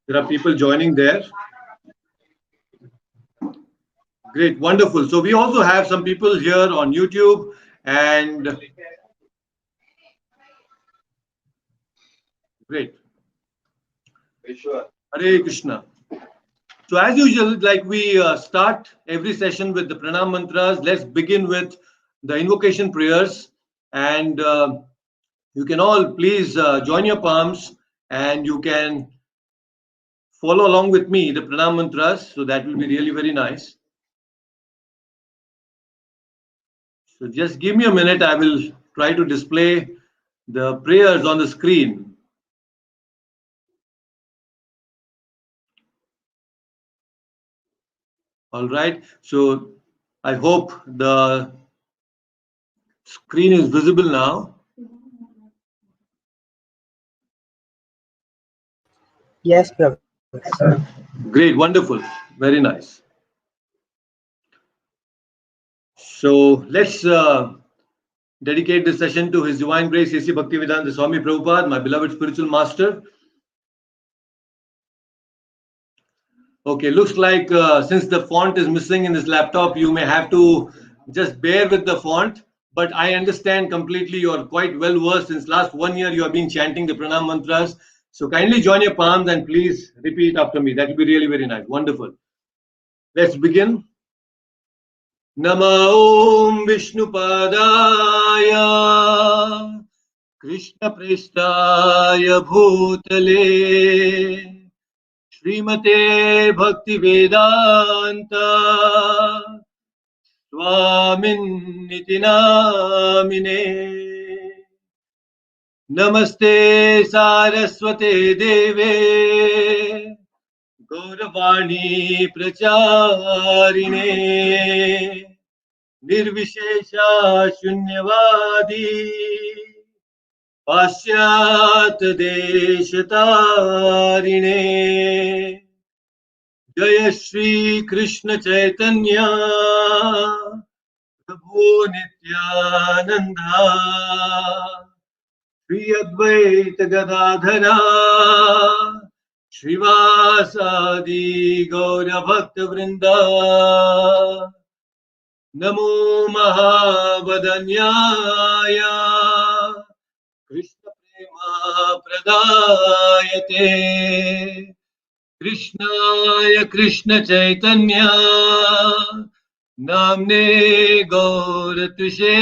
There are people joining there. Great, wonderful. So we also have some people here on YouTube and great. Hare Krishna. So as usual, like we start every session with the Pranam Mantras, let's begin with the invocation prayers. And you can all please join your palms and you can follow along with me the Pranam Mantras. So that will be really very nice. So just give me a minute. I will try to display the prayers on the screen. All right. So I hope the screen is visible now. Yes, Prabhu. Great. Wonderful. Very nice. So let's dedicate this session to His Divine Grace, A.C. Bhaktivedanta Swami Prabhupada, my beloved spiritual master. Okay, looks like since the font is missing in this laptop, you may have to just bear with the font. But I understand completely you're quite well versed. Since last 1 year, you have been chanting the Pranam Mantras. So kindly join your palms and please repeat after me. That will be really very nice. Wonderful. Let's begin. Nama Om Vishnupadaya Krishna Prestaya Bhutale Srimate Bhaktivedanta Swaminiti Namine Namaste Saraswate Deve Gauravani Pracharine Nirvishesha Shunyavadi Pasyat Deshatarine Jaya Shri Krishna Chaitanya Prabhu Nityananda Shri Advaita Gadadhara Shrivasadi Gaura Bhakta Vrinda Namo Mahavadanyaya Krishna Prema Pradayate Krishnaya Krishna Chaitanya Namne Gauratushe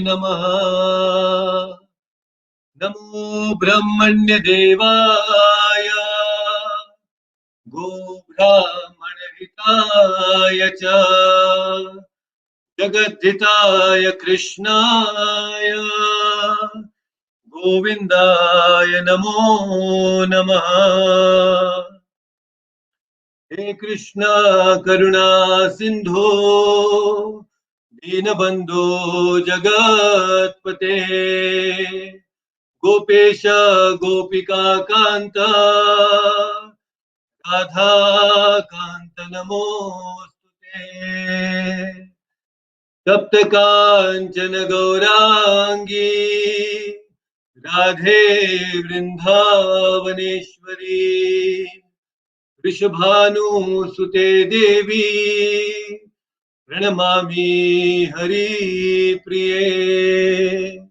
Namaha Namo Brahmanya Devaya Go Brahmana Hitaya Cha Jagadhitaya Krishnaya Govindaya Namo Namaha He Krishna Karuna Sindhu Dinabandhu Jagatpate Gopesha Gopika Kanta Radha Kanta Namostute Tapta Kanchana Gaurangi Radhe Vrindavaneshwari Vrishabhanu Sute Devi Pranamami Hari Priye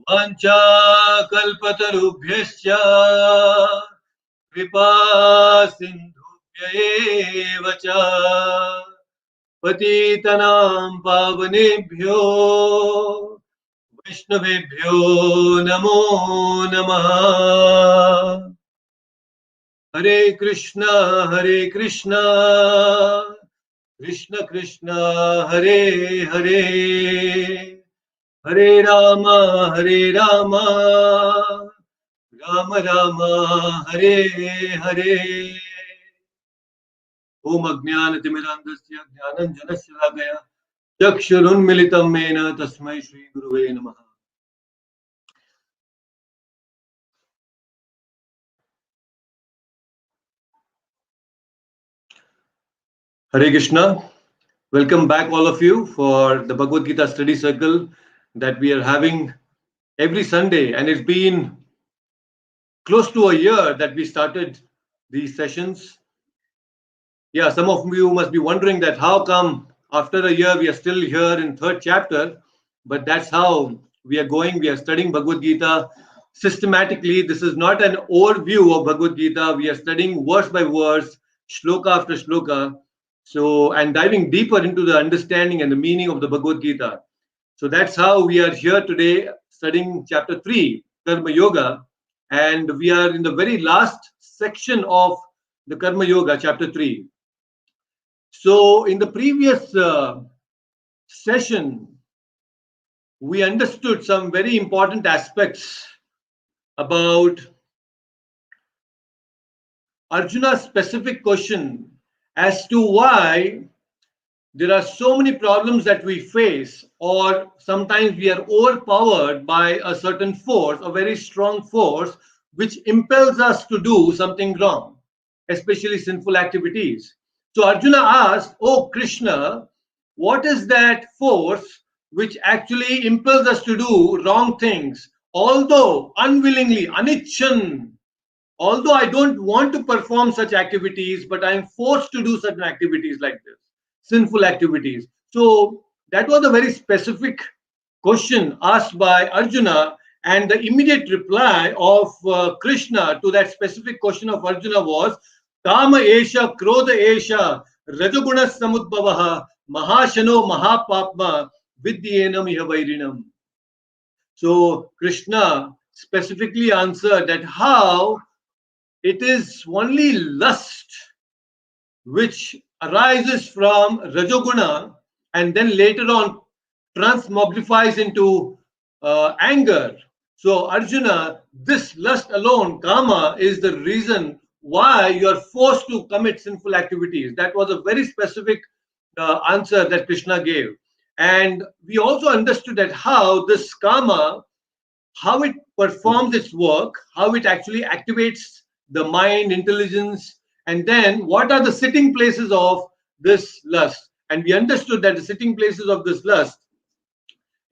Vancha Kalpatarubhyascha Kripa Sindhubhya eva cha Patitanam Pavanebhyo Vaishnavebhyo Namo Namaha Hare Krishna Krishna Krishna Hare Hare Hare Rama Rama Rama Hare Hare Om Ajnanatimirandasya Jnananjanasya Lakaya Chakshurunmilitam Mena Tasmai Shri Guruve Namaha. Hare Krishna. Welcome back all of you for the Bhagavad Gita study circle that we are having every Sunday, and it's been close to a year that we started these sessions. Yeah, some of you must be wondering that how come after a year we are still here in third chapter, but that's how we are going. We are studying Bhagavad Gita systematically. This is not an overview of Bhagavad Gita. We are studying verse by verse, shloka after shloka. So, and diving deeper into the understanding and the meaning of the Bhagavad Gita. So that's how we are here today studying chapter 3, Karma Yoga. And we are in the very last section of the Karma Yoga, chapter 3. So, in the previous session, we understood some very important aspects about Arjuna's specific question as to why there are so many problems that we face, or sometimes we are overpowered by a certain force, a very strong force, which impels us to do something wrong, especially sinful activities. So Arjuna asked, "Oh Krishna, what is that force which actually impels us to do wrong things, although unwillingly, anichan? Although I don't want to perform such activities, but I am forced to do certain activities like this, sinful activities." So that was a very specific question asked by Arjuna, and the immediate reply of Krishna to that specific question of Arjuna was, Kama Esha, Krodha Esha, Rajaguna Samudbhavaha, Mahashano Mahapapma, Vidyenam Iha Vairinam. So Krishna specifically answered that how it is only lust which arises from Rajoguna and then later on transmogrifies into anger. So, Arjuna, this lust alone, kama, is the reason why you are forced to commit sinful activities. That was a very specific answer that Krishna gave. And we also understood that how this kama, how it performs its work, how it actually activates the mind, intelligence, and then what are the sitting places of this lust. And we understood that the sitting places of this lust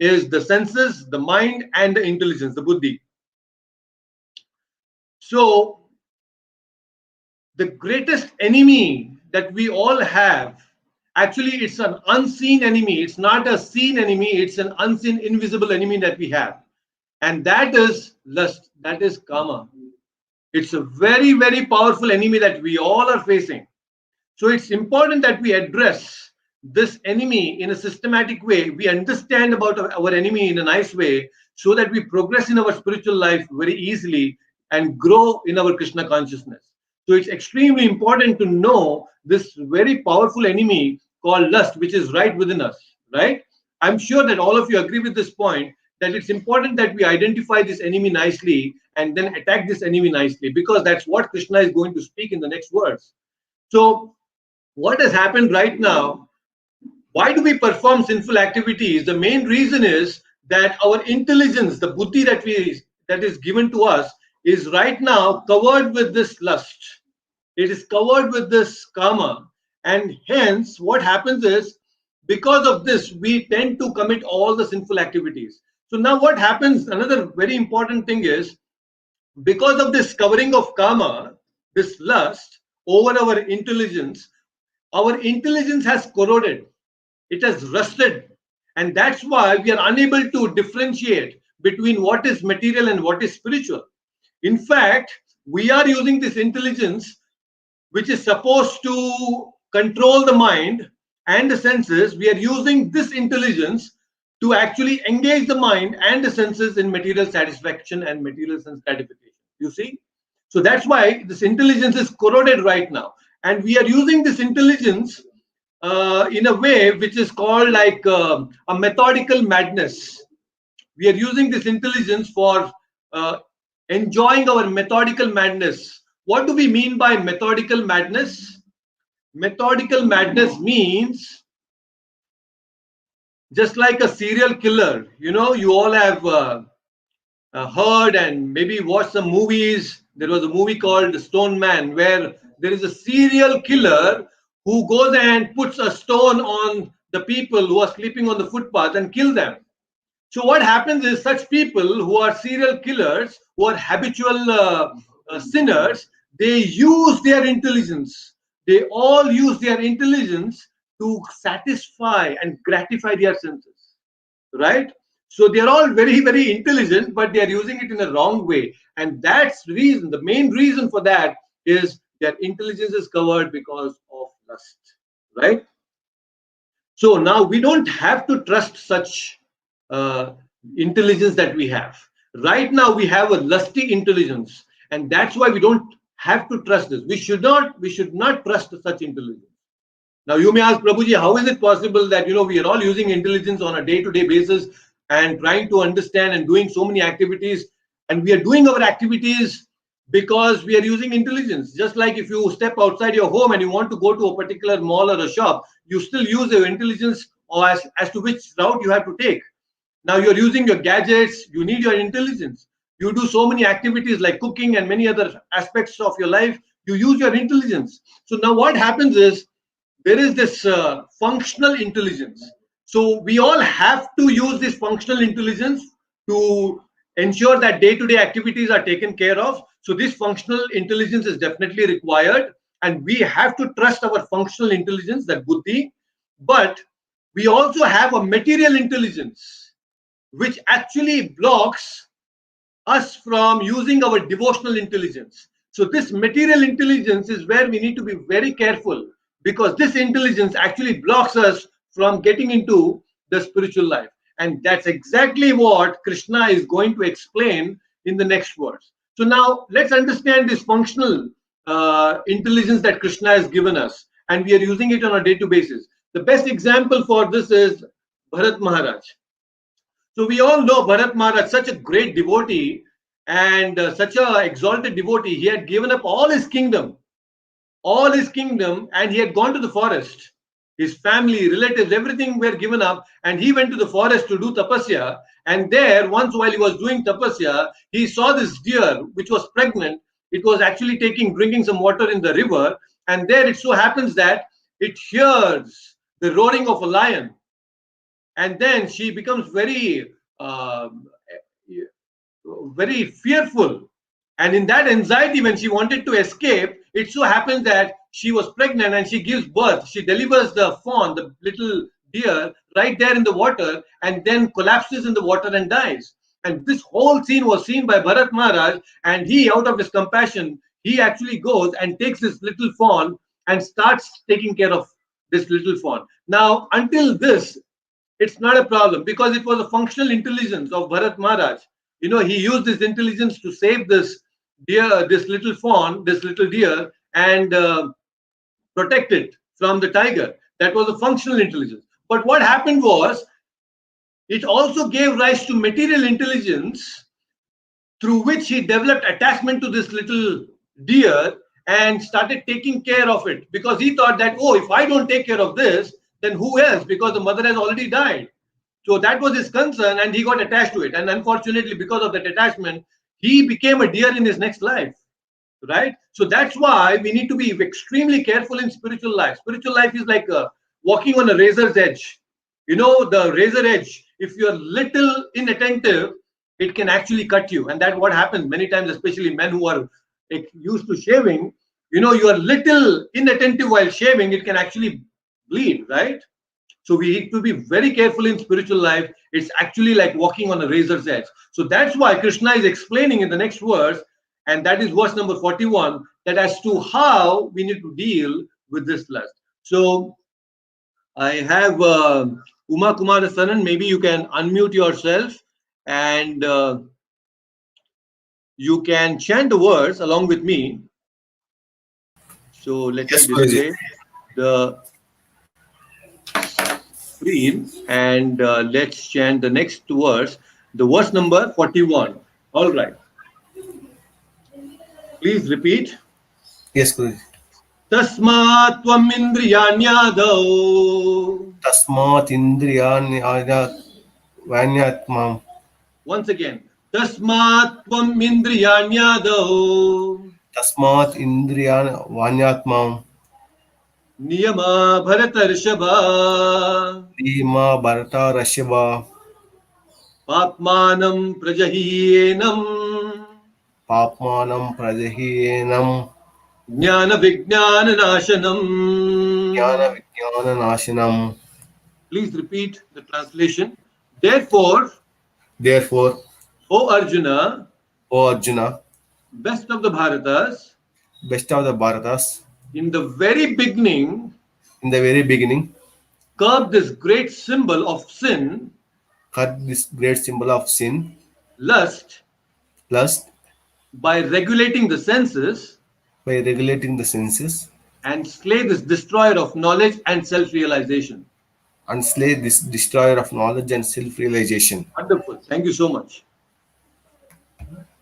is the senses, the mind, and the intelligence, the buddhi. So, the greatest enemy that we all have, actually, it's an unseen enemy. It's not a seen enemy, it's an unseen, invisible enemy that we have. And that is lust, that is kama. It's a very, very powerful enemy that we all are facing. So it's important that we address this enemy in a systematic way. We understand about our enemy in a nice way so that we progress in our spiritual life very easily and grow in our Krishna consciousness. So it's extremely important to know this very powerful enemy called lust, which is right within us, right? I'm sure that all of you agree with this point, that it's important that we identify this enemy nicely and then attack this enemy nicely, because that's what Krishna is going to speak in the next verse. So what has happened right now, why do we perform sinful activities? The main reason is that our intelligence, the buddhi that is given to us, is right now covered with this lust. It is covered with this karma, and hence what happens is, because of this we tend to commit all the sinful activities. So now what happens, another very important thing is, because of this covering of karma, this lust over our intelligence has corroded, it has rusted, and that's why we are unable to differentiate between what is material and what is spiritual. In fact, we are using this intelligence, which is supposed to control the mind and the senses. We are using this intelligence to actually engage the mind and the senses in material satisfaction and material sense gratification. You see? So that's why this intelligence is corroded right now. And we are using this intelligence in a way which is called like a methodical madness. We are using this intelligence for enjoying our methodical madness. What do we mean by methodical madness? Methodical madness means, just like a serial killer, you all have heard and maybe watched some movies. There was a movie called Stone Man, where there is a serial killer who goes and puts a stone on the people who are sleeping on the footpath and kill them. So what happens is, such people who are serial killers, who are habitual sinners, they use their intelligence. They all use their intelligence to satisfy and gratify their senses, right? So they're all very, very intelligent, but they are using it in a wrong way. And that's the reason, the main reason for that is their intelligence is covered because of lust, right? So now we don't have to trust such uh, intelligence that we have. Right now we have a lusty intelligence, and that's why we don't have to trust this. We should not trust such intelligence. Now you may ask, Prabhuji, how is it possible that we are all using intelligence on a day-to-day basis and trying to understand and doing so many activities, and we are doing our activities because we are using intelligence. Just like if you step outside your home and you want to go to a particular mall or a shop, you still use your intelligence or as to which route you have to take. Now you're using your gadgets, you need your intelligence. You do so many activities like cooking and many other aspects of your life, you use your intelligence. So now what happens is there is this functional intelligence. So we all have to use this functional intelligence to ensure that day-to-day activities are taken care of. So this functional intelligence is definitely required, and we have to trust our functional intelligence, that buddhi. But we also have a material intelligence which actually blocks us from using our devotional intelligence. So this material intelligence is where we need to be very careful, because this intelligence actually blocks us from getting into the spiritual life. And that's exactly what Krishna is going to explain in the next verse. So now let's understand this functional intelligence that Krishna has given us, and we are using it on a day-to-day basis. The best example for this is Bharat Maharaj. So we all know Bharat Maharaj, such a great devotee and such a exalted devotee. He had given up all his kingdom, and he had gone to the forest. His family, relatives, everything were given up, and he went to the forest to do tapasya. And there, once while he was doing tapasya, he saw this deer which was pregnant. It was actually drinking some water in the river, and there it so happens that it hears the roaring of a lion, and then she becomes very fearful. And in that anxiety, when she wanted to escape, it so happens that she was pregnant and she gives birth. She delivers the fawn, the little deer, right there in the water, and then collapses in the water and dies. And this whole scene was seen by Bharat Maharaj, and he, out of his compassion, he actually goes and takes this little fawn and starts taking care of this little fawn. Now, until this, it's not a problem, because it was a functional intelligence of Bharat Maharaj. He used this intelligence to save this deer, this little fawn, this little deer, and protect it from the tiger. That was a functional intelligence. But what happened was, it also gave rise to material intelligence, through which he developed attachment to this little deer and started taking care of it, because he thought that, oh, if I don't take care of this, then who else? Because the mother has already died. So that was his concern, and he got attached to it. And unfortunately, because of that attachment, he became a deer in his next life, right? So that's why we need to be extremely careful in spiritual life. Spiritual life is like walking on a razor's edge. The razor edge, if you're little inattentive, it can actually cut you. And that's what happens many times, especially men who are used to shaving. You are little inattentive while shaving, it can actually bleed, right? So we need to be very careful in spiritual life. It's actually like walking on a razor's edge. So that's why Krishna is explaining in the next verse, and that is verse number 41, that as to how we need to deal with this lust. So I have Uma Kumar Sanan. Maybe you can unmute yourself, and you can chant the words along with me. So let me display the screen, and let's chant the next verse, the verse number 41. All right. Please repeat. Yes, Guruji. Tasmat tvam indriyanyadav. Tasmat indriyanyatmam. Once again. Tasmat tvam indriyanyadav. Tasmat indriyanyatmam. Niyama bharatarshava. Niyama bharatarshava. Papmanam prajahiyenam. Papmanam prajahiyenam. Jnana Vijnana Nashanam. Jnana Vijnana Nashanam. Please repeat the translation. Therefore, Therefore, O Arjuna, O Arjuna, best of the Bharatas, best of the Bharatas, in the very beginning, in the very beginning, curb this great symbol of sin, cut this great symbol of sin, lust, lust, by regulating the senses, by regulating the senses, and slay this destroyer of knowledge and self-realization. and slay this destroyer of knowledge and self-realization. Wonderful. Thank you so much.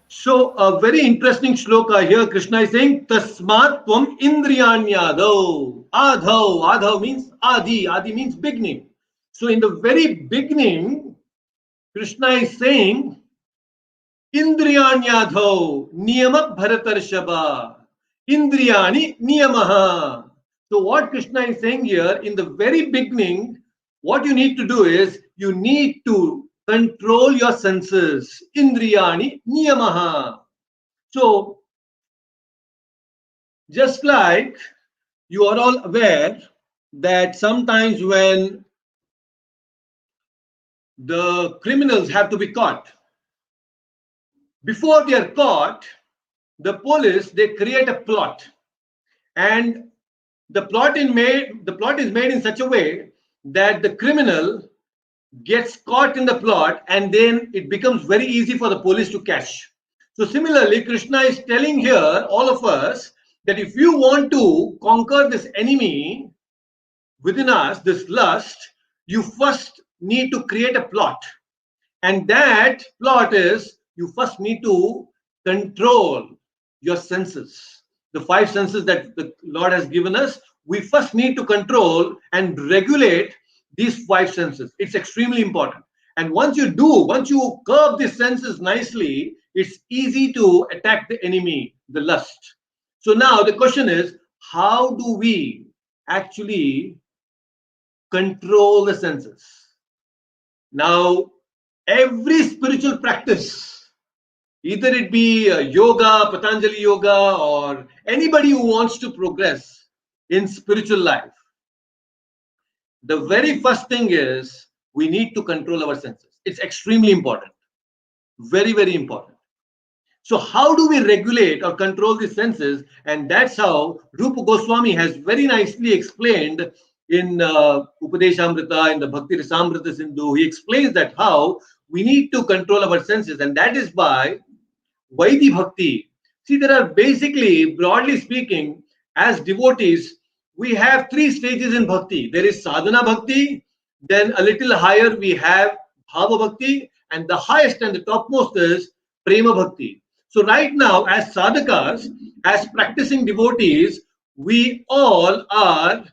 So, a very interesting shloka here. Krishna is saying, Tasmat tvam indriyanyadho. Adho. Adho means adi. Adi means beginning. So, in the very beginning, Krishna is saying, Indriyanyadho. Niyamak bharatarshaba. Indriyani niyamaha. So, what Krishna is saying here, in the very beginning, what you need to do is, you need to control your senses. Indriyani niyamaha. So, just like you are all aware that sometimes when the criminals have to be caught, before they are caught, the police, they create a plot, and the plot is made in such a way that the criminal gets caught in the plot, and then it becomes very easy for the police to catch. So similarly, Krishna is telling here all of us that if you want to conquer this enemy within us, this lust, you first need to create a plot. And that plot is, you first need to control your senses. The five senses that the Lord has given us, we first need to control and regulate these five senses. It's extremely important. And once you curb these senses nicely, it's easy to attack the enemy, the lust. So now the question is, how do we actually control the senses? Now, every spiritual practice, either it be yoga, Patanjali yoga, or anybody who wants to progress in spiritual life, the very first thing is we need to control our senses. It's extremely important. Very, very important. So how do we regulate or control the senses? And that's how Rupa Goswami has very nicely explained in Upadeshamrita, in the Bhakti Rasamrita Sindhu. He explains that how we need to control our senses, and that is by Vaidhi Bhakti. See, there are basically, broadly speaking, as devotees, we have three stages in Bhakti. There is Sadhana Bhakti, then a little higher we have Bhava Bhakti, and the highest and the topmost is Prema Bhakti. So right now, as sadhakas, as practicing devotees, we all are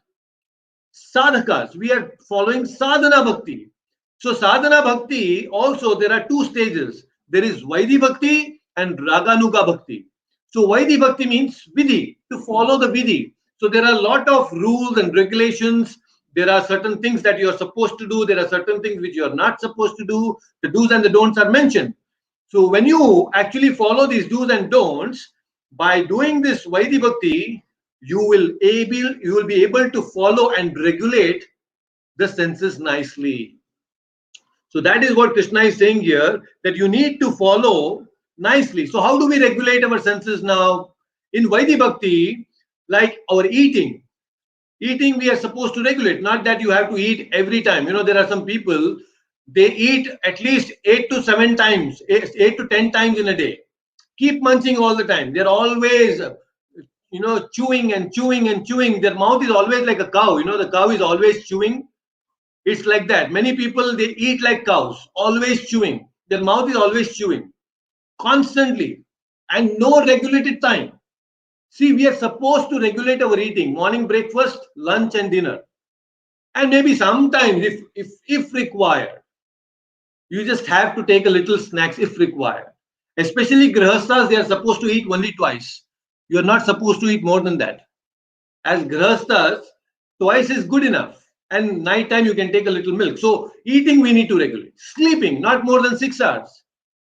sadhakas. We are following sadhana bhakti. So sadhana bhakti, also there are two stages. There is Vaidhi Bhakti and Raganuga Bhakti. So Vaidhi Bhakti means vidhi, to follow the vidhi. So there are a lot of rules and regulations. There are certain things that you are supposed to do. There are certain things which you are not supposed to do. The do's and the don'ts are mentioned. So when you actually follow these do's and don'ts, by doing this Vaidhi Bhakti, you will be able to follow and regulate the senses nicely. So that is what Krishna is saying here, that you need to follow nicely. So how do we regulate our senses now? In Vaidhi Bhakti, like our eating we are supposed to regulate, not that you have to eat every time. There are some people, they eat at least 8 to 7 times, 8 to 10 times in a day, keep munching all the time. They're always chewing and chewing and chewing. Their mouth is always like a cow. The cow is always chewing. It's like that. Many people, they eat like cows, always chewing. Their mouth is always chewing constantly, and no regulated time. See, we are supposed to regulate our eating, morning breakfast, lunch and dinner. And maybe sometimes, if required, you just have to take a little snacks if required. Especially grihasthas, they are supposed to eat only twice. You are not supposed to eat more than that. As grihasthas, twice is good enough. And night time you can take a little milk. So eating we need to regulate. Sleeping, not more than 6 hours.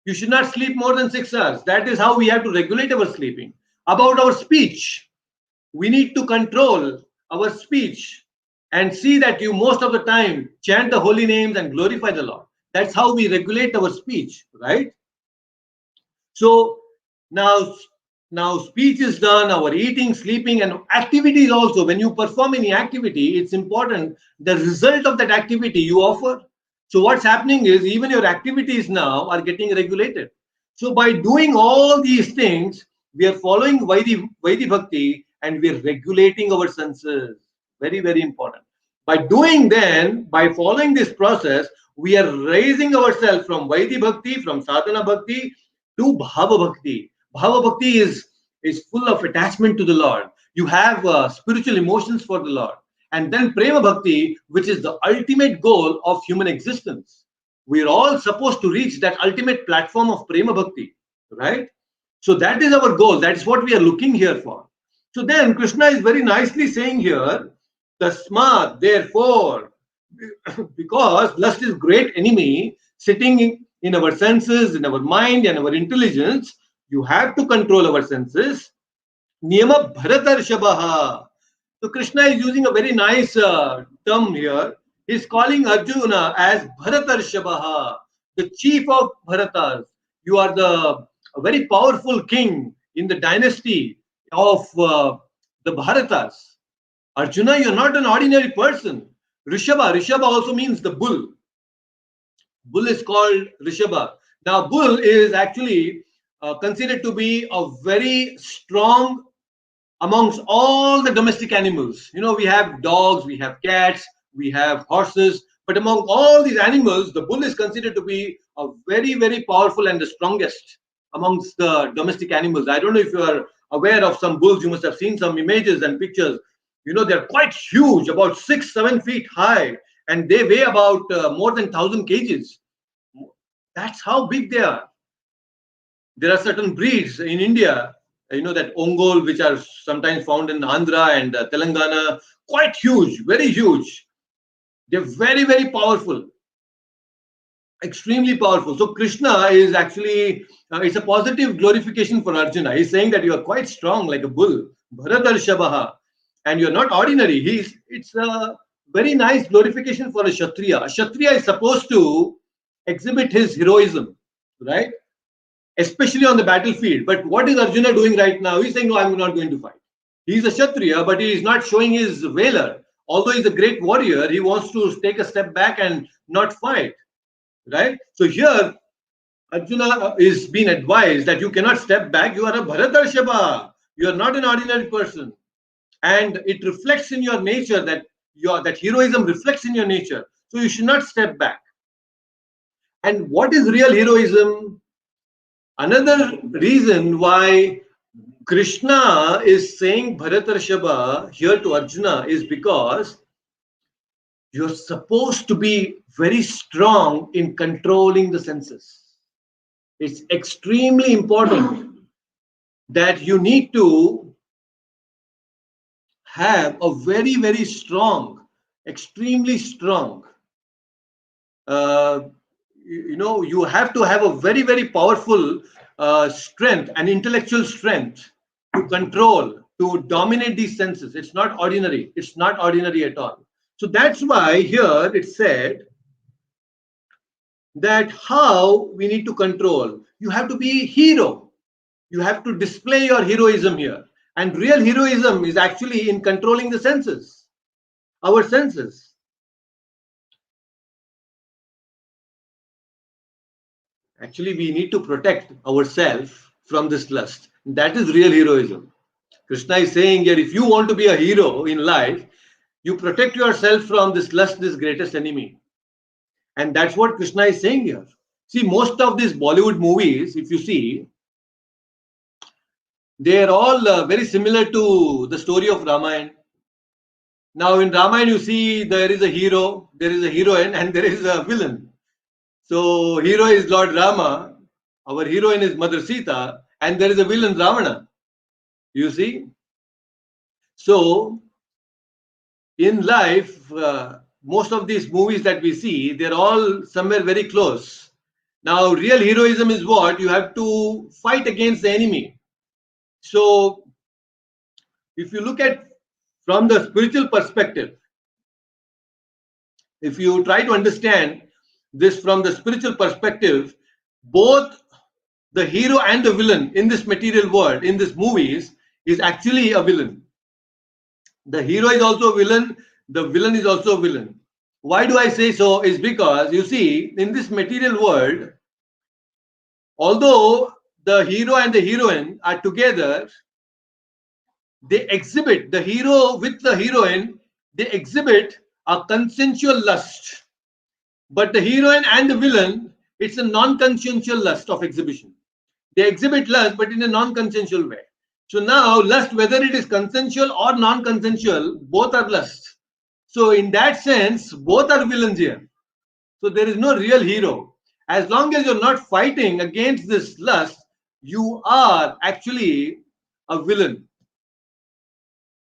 You should not sleep more than 6 hours. That is how we have to regulate our sleeping. About our speech, we need to control our speech and see that you most of the time chant the holy names and glorify the Lord. That's how we regulate our speech, right? So now, now speech is done, our eating, sleeping, and activities also. When you perform any activity, it's important the result of that activity you offer. So what's happening is even your activities now are getting regulated. So by doing all these things, we are following Vaidhi Bhakti and we are regulating our senses. Very, very important. By following this process, we are raising ourselves from Vaidhi Bhakti, from Sadhana Bhakti to Bhava Bhakti. Bhava Bhakti is full of attachment to the Lord. You have spiritual emotions for the Lord. And then Prema Bhakti, which is the ultimate goal of human existence. We're all supposed to reach that ultimate platform of Prema Bhakti, right? So that is our goal. That is what we are looking here for. So then Krishna is very nicely saying here, Tasmat, therefore, because lust is great enemy sitting in our senses, in our mind, and our intelligence, you have to control our senses. Niyama Bharatarshabaha. So Krishna is using a very nice term here. He's calling Arjuna as Bharatarshabaha, the chief of Bharatas. You are the a very powerful king in the dynasty of the Bharatas. Arjuna, you're not an ordinary person. Rishabha also means the bull. Bull is called Rishabha. Now, bull is actually considered to be a very strong amongst all the domestic animals. You know, we have dogs, we have cats, we have horses, but among all these animals, the bull is considered to be a very, very powerful and the strongest amongst the domestic animals. I don't know if you are aware of some bulls. You must have seen some images and pictures. You know, they're quite huge, about 6-7 feet high, and they weigh about more than 1,000 kgs. That's how big they are. There are certain breeds in India, you know, that Ongol, which are sometimes found in Andhra and Telangana, quite huge, very huge. They're very, very powerful, extremely powerful. So Krishna is actually, it's a positive glorification for Arjuna. He's saying that you are quite strong like a bull, Bharatarshabaha, and you're not ordinary. It's a very nice glorification for a Kshatriya. A Kshatriya is supposed to exhibit his heroism, right? Especially on the battlefield. But what is Arjuna doing right now? He's saying, no, I'm not going to fight. He's a Kshatriya, but he is not showing his valor. Although he's a great warrior, he wants to take a step back and not fight, right? So here, Arjuna is being advised that you cannot step back. You are a Bharatarshabha. You are not an ordinary person. And it reflects in your nature that heroism reflects in your nature. So you should not step back. And what is real heroism? Another reason why Krishna is saying Bharatarshabha here to Arjuna is because you're supposed to be very strong in controlling the senses. It's extremely important that you need to have a very, very strong, extremely strong, you have to have a very, very powerful strength and intellectual strength to control, to dominate these senses. It's not ordinary. It's not ordinary at all. So that's why here it said that how we need to control. You have to be a hero. You have to display your heroism here. And real heroism is actually in controlling the senses, our senses. Actually, we need to protect ourselves from this lust. That is real heroism. Krishna is saying here, if you want to be a hero in life, you protect yourself from this lust, this greatest enemy. And that's what Krishna is saying here. See, most of these Bollywood movies, if you see, they are all very similar to the story of Ramayana. Now, in Ramayana, you see there is a hero, there is a heroine, and there is a villain. So, hero is Lord Rama, our heroine is Mother Sita, and there is a villain Ravana. You see? So, in life, most of these movies that we see, they're all somewhere very close. Now, real heroism is what? You have to fight against the enemy. So, if you look at from the spiritual perspective, if you try to understand this from the spiritual perspective, both the hero and the villain in this material world, in this movies, is actually a villain. The hero is also a villain, the villain is also a villain. Why do I say so? Is because you see, in this material world, although the hero and the heroine are together, they exhibit, the hero with the heroine, they exhibit a consensual lust. But the heroine and the villain, it's a non-consensual lust of exhibition. They exhibit lust, but in a non-consensual way. So now, lust, whether it is consensual or non-consensual, both are lust. So in that sense, both are villains here. So there is no real hero. As long as you're not fighting against this lust, you are actually a villain.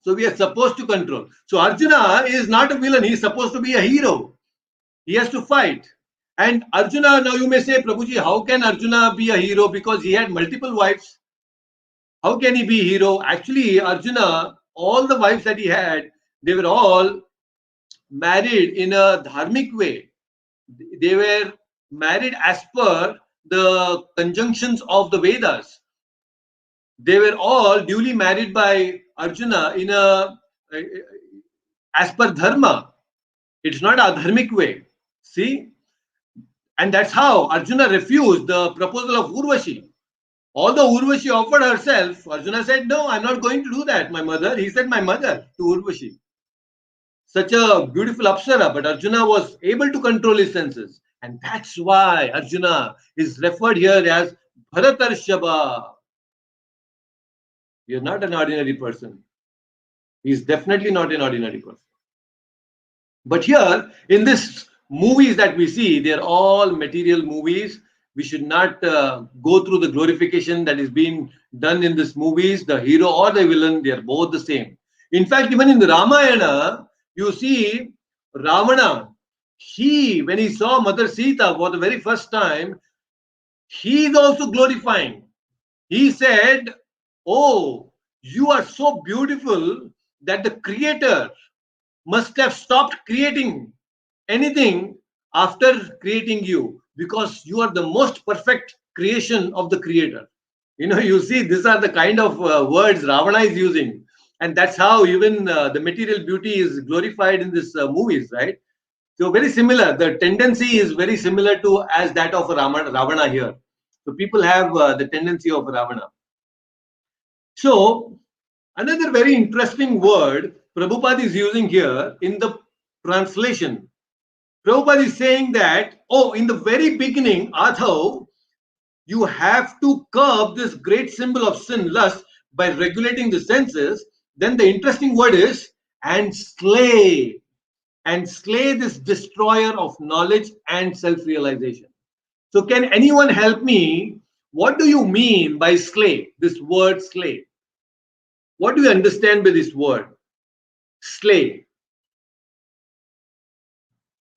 So we are supposed to control. So Arjuna is not a villain. He is supposed to be a hero. He has to fight. And Arjuna, now you may say, Prabhuji, how can Arjuna be a hero? Because he had multiple wives. How can he be a hero? Actually, Arjuna, all the wives that he had, they were all married in a dharmic way. They were married as per the conjunctions of the Vedas. They were all duly married by Arjuna in a as per dharma. It's not a dharmic way. See? And that's how Arjuna refused the proposal of Urvashi. Although Urvashi offered herself, Arjuna said, no, I'm not going to do that, my mother. He said, my mother to Urvashi. Such a beautiful Apsara, but Arjuna was able to control his senses. And that's why Arjuna is referred here as Bharatarshaba. You're not an ordinary person. He's definitely not an ordinary person. But here, in this movies that we see, they're all material movies. We should not go through the glorification that is being done in these movies. The hero or the villain, they are both the same. In fact, even in the Ramayana, you see Ravana, when he saw Mother Sita for the very first time, he is also glorifying. He said, oh, you are so beautiful that the creator must have stopped creating anything after creating you, because you are the most perfect creation of the creator. You see, these are the kind of words Ravana is using. And that's how even the material beauty is glorified in these movies, right? So very similar. The tendency is very similar to as that of Ravana here. So people have the tendency of Ravana. So another very interesting word Prabhupada is using here in the translation. Prabhupada is saying that, in the very beginning, Adhav, you have to curb this great symbol of sin, lust, by regulating the senses. Then the interesting word is, and slay this destroyer of knowledge and self-realization. So can anyone help me? What do you mean by slay? This word slay. What do you understand by this word? Slay.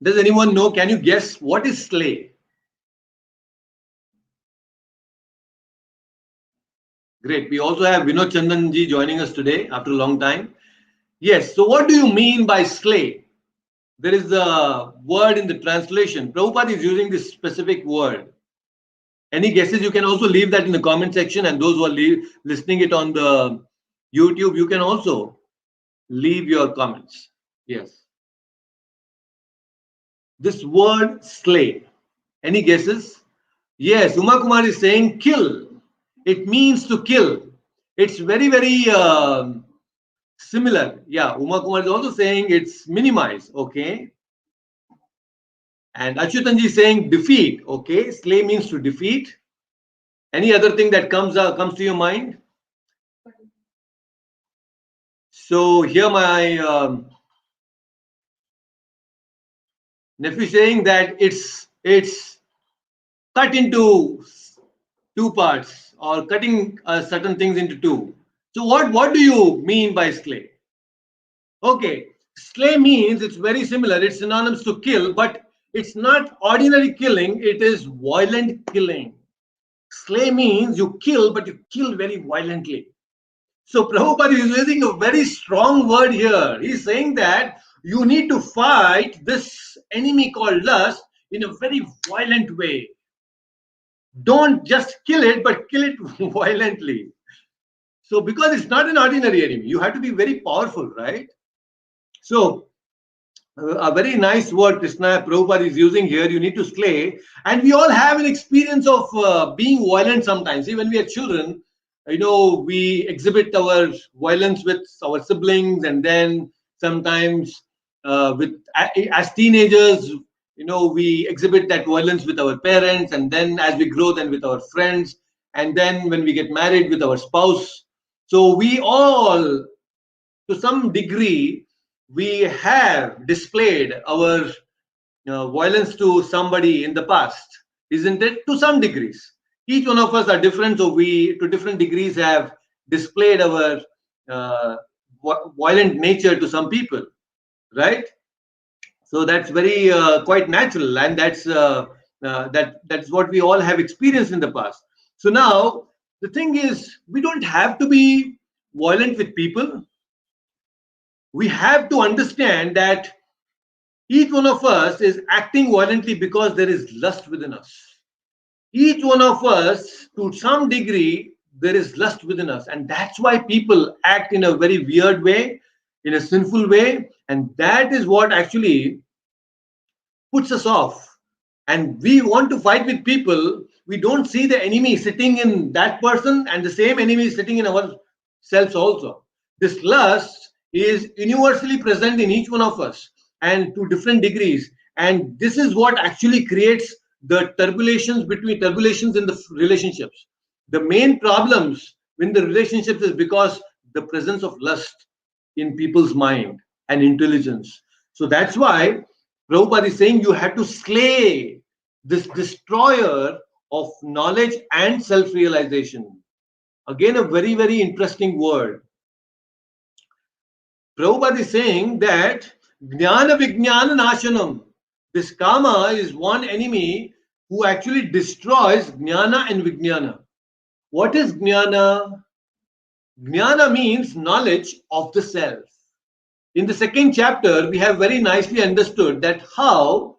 Does anyone know? Can you guess what is slay? Great. We also have Vinod Chandanji joining us today after a long time. Yes. So what do you mean by slay? There is a word in the translation. Prabhupada is using this specific word. Any guesses? You can also leave that in the comment section, and those who are listening it on the YouTube, you can also leave your comments. Yes. This word slay. Any guesses? Yes, Uma Kumar is saying kill. It means to kill. It's very, very similar. Yeah, Uma Kumar is also saying it's minimize. Okay. And Achyutanji is saying defeat. Okay. Slay means to defeat. Any other thing that comes to your mind? So here my nephew is saying that it's cut into two parts, or cutting certain things into two. So what do you mean by slay? Okay, slay means it's very similar. It's synonymous to kill, but it's not ordinary killing. It is violent killing. Slay means you kill, but you kill very violently. So Prabhupada is using a very strong word here. He's saying that you need to fight this enemy called lust in a very violent way. Don't just kill it, but kill it violently. So because it's not an ordinary enemy, you have to be very powerful, right? So a very nice word Krishna Prabhupada is using here. You need to slay, and we all have an experience of being violent sometimes. See, when we are children, we exhibit our violence with our siblings, and then sometimes with as teenagers, we exhibit that violence with our parents, and then as we grow, then with our friends, and then when we get married, with our spouse. So we all, to some degree, we have displayed our violence to somebody in the past, isn't it? To some degrees. Each one of us are different, so we, to different degrees, have displayed our uh, violent nature to some people, right? So that's very quite natural, and that's what we all have experienced in the past. So now the thing is, we don't have to be violent with people. We have to understand that each one of us is acting violently because there is lust within us. Each one of us, to some degree, there is lust within us. And that's why people act in a very weird way, in a sinful way. And that is what actually puts us off. And we want to fight with people. We don't see the enemy sitting in that person, and the same enemy is sitting in ourselves also. This lust is universally present in each one of us, and to different degrees. And this is what actually creates the turbulations in the relationships. The main problems in the relationships is because the presence of lust in people's mind and intelligence. So that's why Prabhupada is saying you have to slay this destroyer of knowledge and self-realization. Again, a very, very interesting word. Prabhupada is saying that Jnana Vijnana Nashanam. This Kama is one enemy who actually destroys Jnana and Vijnana. What is Jnana? Jnana means knowledge of the self. In the second chapter, we have very nicely understood that how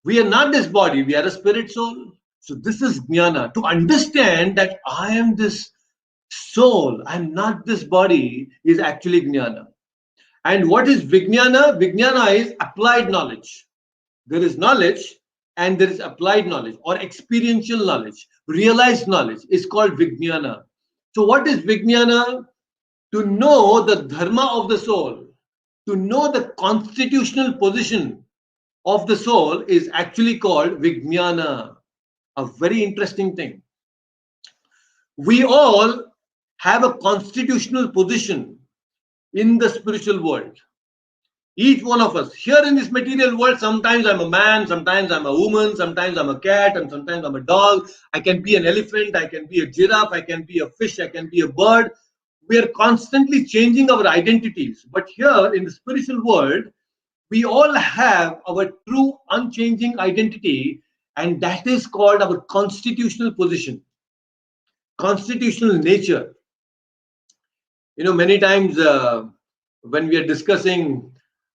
we are not this body, we are a spirit soul. So this is jnana. To understand that I am this soul, I am not this body, is actually jnana. And what is vijnana? Vijnana is applied knowledge. There is knowledge and there is applied knowledge or experiential knowledge. Realized knowledge is called vijnana. So what is vijnana? To know the dharma of the soul, to know the constitutional position of the soul is actually called vijnana. A very interesting thing. We all have a constitutional position in the spiritual world. Each one of us here in this material world, sometimes I'm a man, sometimes I'm a woman, sometimes I'm a cat, and sometimes I'm a dog. I can be an elephant, I can be a giraffe, I can be a fish, I can be a bird. We are constantly changing our identities. But here in the spiritual world, we all have our true unchanging identity, and that is called our constitutional position, constitutional nature. Many times when we are discussing,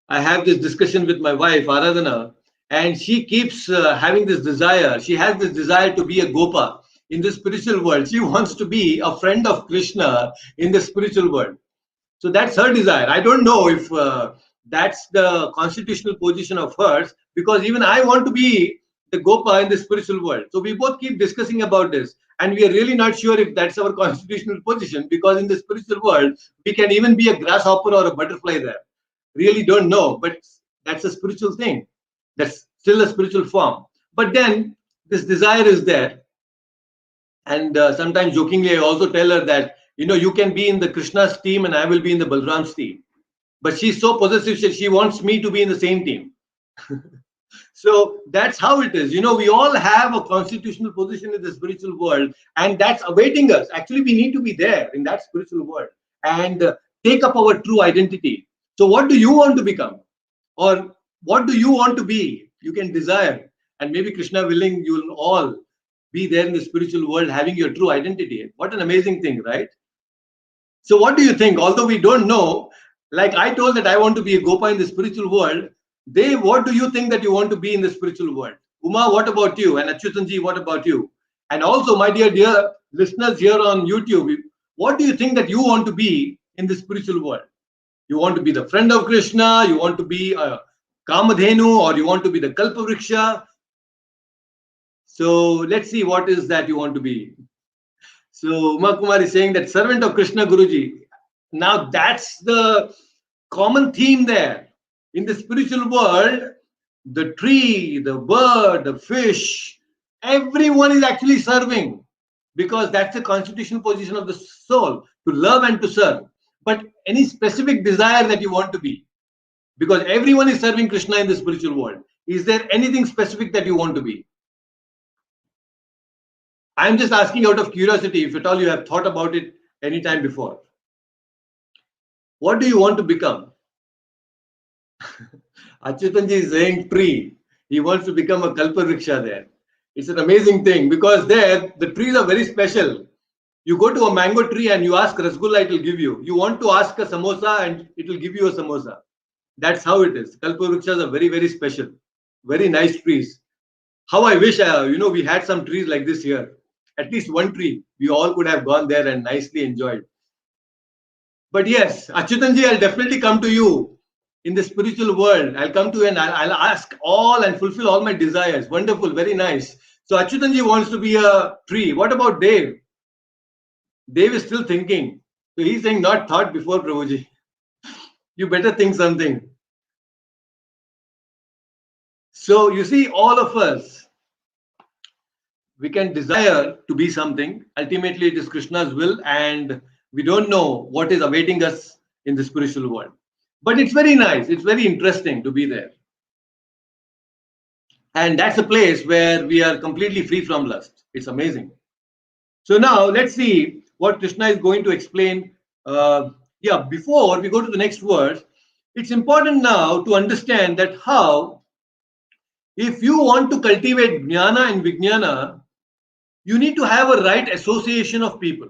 I have this discussion with my wife Aradhana, and she keeps having this desire. She has this desire to be a gopa in the spiritual world. She wants to be a friend of Krishna in the spiritual world. So that's her desire. I don't know if that's the constitutional position of hers, because even I want to be the Gopa in the spiritual world. So we both keep discussing about this, and we are really not sure if that's our constitutional position, because in the spiritual world, we can even be a grasshopper or a butterfly there. Really don't know, but that's a spiritual thing. That's still a spiritual form. But then this desire is there. And sometimes jokingly, I also tell her that, you can be in the Krishna's team and I will be in the Balram's team. But she's so possessive, she wants me to be in the same team. So that's how it is. We all have a constitutional position in the spiritual world, and that's awaiting us. Actually, we need to be there in that spiritual world and take up our true identity. So what do you want to become? Or what do you want to be? You can desire. And maybe Krishna willing, you will all be there in the spiritual world having your true identity. What an amazing thing, right? So what do you think? Although we don't know, like I told that I want to be a Gopa in the spiritual world, what do you think that you want to be in the spiritual world? Uma, what about you? And Achyutanji, what about you? And also, my dear listeners here on YouTube, what do you think that you want to be in the spiritual world? You want to be the friend of Krishna, you want to be a Kamadhenu, or you want to be the Kalpavriksha? So let's see what is that you want to be. So Uma Kumar is saying that servant of Krishna Guruji. Now that's the common theme there. In the spiritual world, the tree, the bird, the fish, everyone is actually serving, because that's the constitutional position of the soul, to love and to serve. But any specific desire that you want to be, because everyone is serving Krishna in the spiritual world, is there anything specific that you want to be? I'm just asking out of curiosity, if at all you have thought about it any time before. What do you want to become? Achyutanji is saying tree. He wants to become a Kalpavriksha there. It's an amazing thing, because there the trees are very special. You go to a mango tree and you ask Rasgulla, it will give you. You want to ask a samosa and it will give you a samosa. That's how it is. Kalpavrikshas are very, very special. Very nice trees. How I wish, we had some trees like this here. At least one tree. We all could have gone there and nicely enjoyed. But yes, Achyutanji, I'll definitely come to you in the spiritual world. I'll come to you and I'll ask all and fulfill all my desires. Wonderful, very nice. So Achyutanji wants to be a tree. What about Dave? Dave is still thinking. So he's saying, not thought before, Prabhuji. You better think something. So you see, all of us, we can desire to be something. Ultimately, it is Krishna's will, and we don't know what is awaiting us in the spiritual world. But it's very nice. It's very interesting to be there. And that's a place where we are completely free from lust. It's amazing. So now let's see what Krishna is going to explain. Before we go to the next verse, it's important now to understand that how, if you want to cultivate jnana and vijnana, you need to have a right association of people.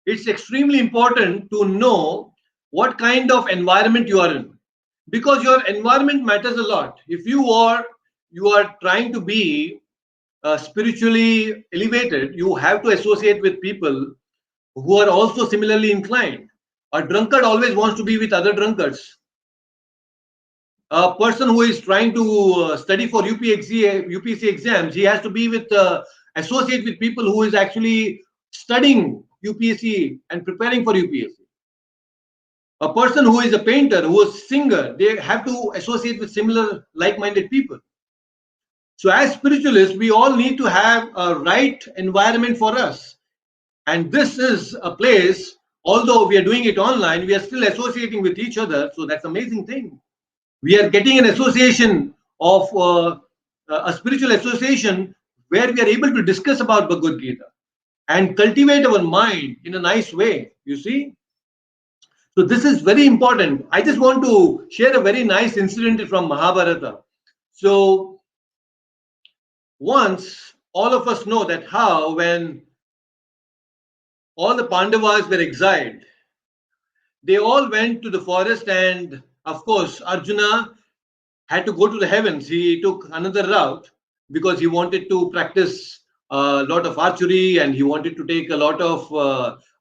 It's extremely important to know what kind of environment you are in, because your environment matters a lot. If you are trying to be spiritually elevated, you have to associate with people who are also similarly inclined. A drunkard always wants to be with other drunkards. A person who is trying to study for UPSC exams, he has to be with associate with people who is actually studying UPSC and preparing for UPSC. A person who is a painter, who is a singer, they have to associate with similar like-minded people. So as spiritualists, we all need to have a right environment for us. And this is a place, although we are doing it online, we are still associating with each other. So that's an amazing thing. We are getting an association of a spiritual association where we are able to discuss about Bhagavad Gita and cultivate our mind in a nice way, you see. So this is very important. I just want to share a very nice incident from Mahabharata. So once, all of us know that how when all the Pandavas were exiled, they all went to the forest, and of course Arjuna had to go to the heavens. He took another route because he wanted to practice a lot of archery, and he wanted to take a lot of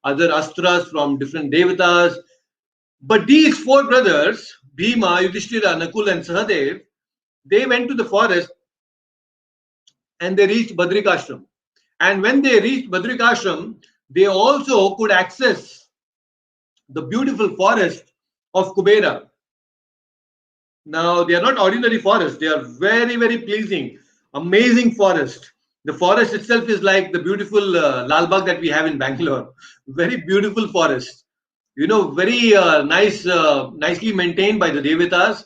other astras from different devatas. But these four brothers, Bhima, Yudhishthira, Nakul and Sahadev, they went to the forest and they reached Badrikashram. And when they reached Badrikashram, they also could access the beautiful forest of Kubera. Now, they are not ordinary forests. They are very, very pleasing, amazing forest. The forest itself is like the beautiful Lal Bagh that we have in Bangalore. Very beautiful forest. Very nicely maintained by the Devatas,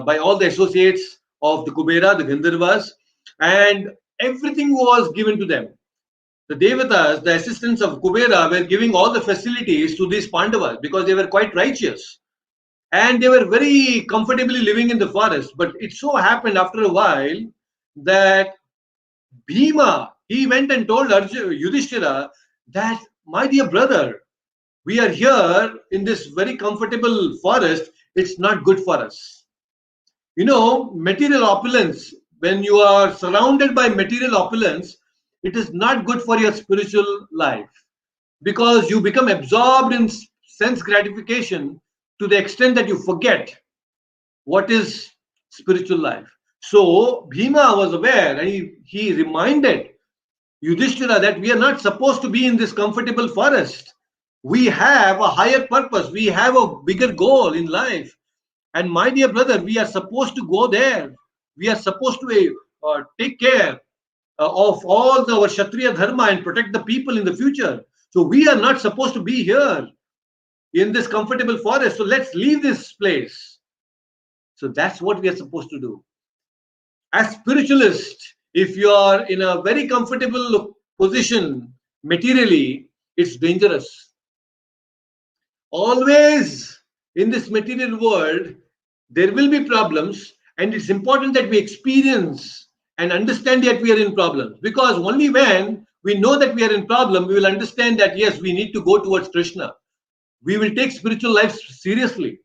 by all the associates of the Kubera, the Gandharvas, and everything was given to them. The Devatas, the assistants of Kubera, were giving all the facilities to these Pandavas because they were quite righteous. And they were very comfortably living in the forest. But it so happened after a while that Bhima, he went and told Yudhishthira that, my dear brother, We are here in this very comfortable forest. It's not good for us. Material opulence, when you are surrounded by material opulence, it is not good for your spiritual life, because you become absorbed in sense gratification to the extent that you forget what is spiritual life. So Bhima was aware, and he reminded Yudhishthira that we are not supposed to be in this comfortable forest. We have a higher purpose, we have a bigger goal in life. And my dear brother, we are supposed to go there. We are supposed to take care of all our Kshatriya dharma and protect the people in the future. So we are not supposed to be here in this comfortable forest. So let's leave this place. So that's what we are supposed to do. As spiritualists, if you are in a very comfortable position materially, it's dangerous. Always in this material world, there will be problems, and it's important that we experience and understand that we are in problems, because only when we know that we are in problem, we will understand that yes, we need to go towards Krishna. We will take spiritual life seriously,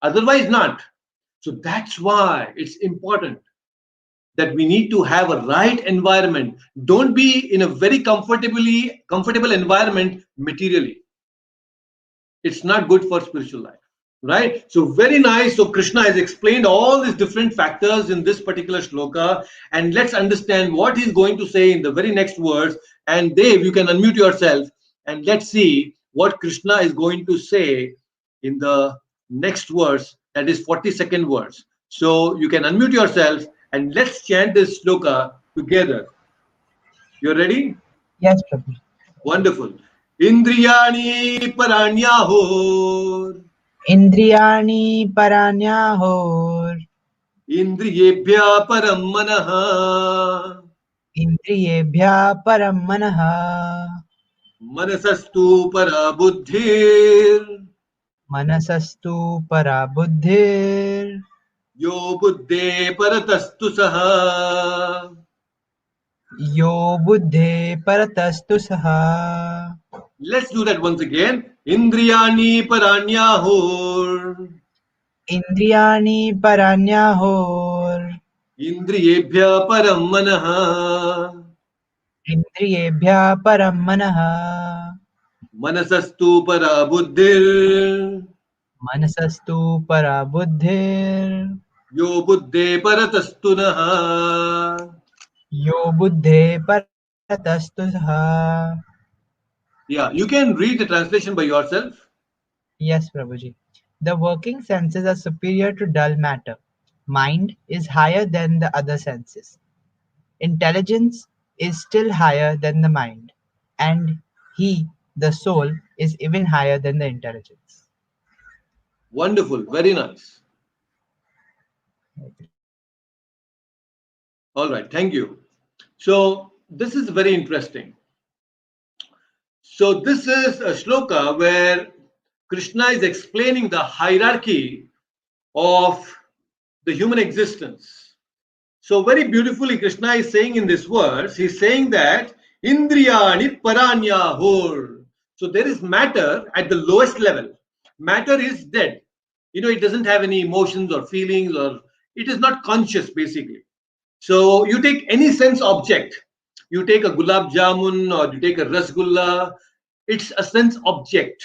otherwise not. So that's why it's important that we need to have a right environment. Don't be in a very comfortable environment materially. It's not good for spiritual life. Right? So very nice. So Krishna has explained all these different factors in this particular shloka, and let's understand what he's going to say in the very next words. And Dev, you can unmute yourself and let's see what Krishna is going to say in the next verse, that is 42nd verse. So you can unmute yourself and let's chant this shloka together. You're ready? Yes, Prabhu. Wonderful. Indriyani paranyahor. Indriyani paranyahor. इंद्रियेभ्यः परं मनः Indriyebhya param manaha. मनसस्तु परा बुद्धिर् Manasastu para buddhir. यो बुद्धे परतस्तु सः. Yo buddhe paratastu saha. Let's do that once again. Indriyani paranyahur. Indriyani paranyahor. Indriyebhyः परं मनः Indriyebhya param manaha. मनसस्तु परा बुद्धिर् Manasastu para buddhir. यो बुद्धे परतस्तु नः. Yo buddhe paratastu saha. Yeah, you can read the translation by yourself. Yes, Prabhuji. The working senses are superior to dull matter. Mind is higher than the other senses. Intelligence is still higher than the mind. And he, the soul, is even higher than the intelligence. Wonderful, very nice. All right, thank you. So this is very interesting. So this is a shloka where Krishna is explaining the hierarchy of the human existence. So very beautifully Krishna is saying in this verse, he's saying that Indriyani paranyahur. So there is matter at the lowest level. Matter is dead. It doesn't have any emotions or feelings, or it is not conscious basically. So you take any sense object, you take a gulab jamun or you take a rasgulla, it's a sense object.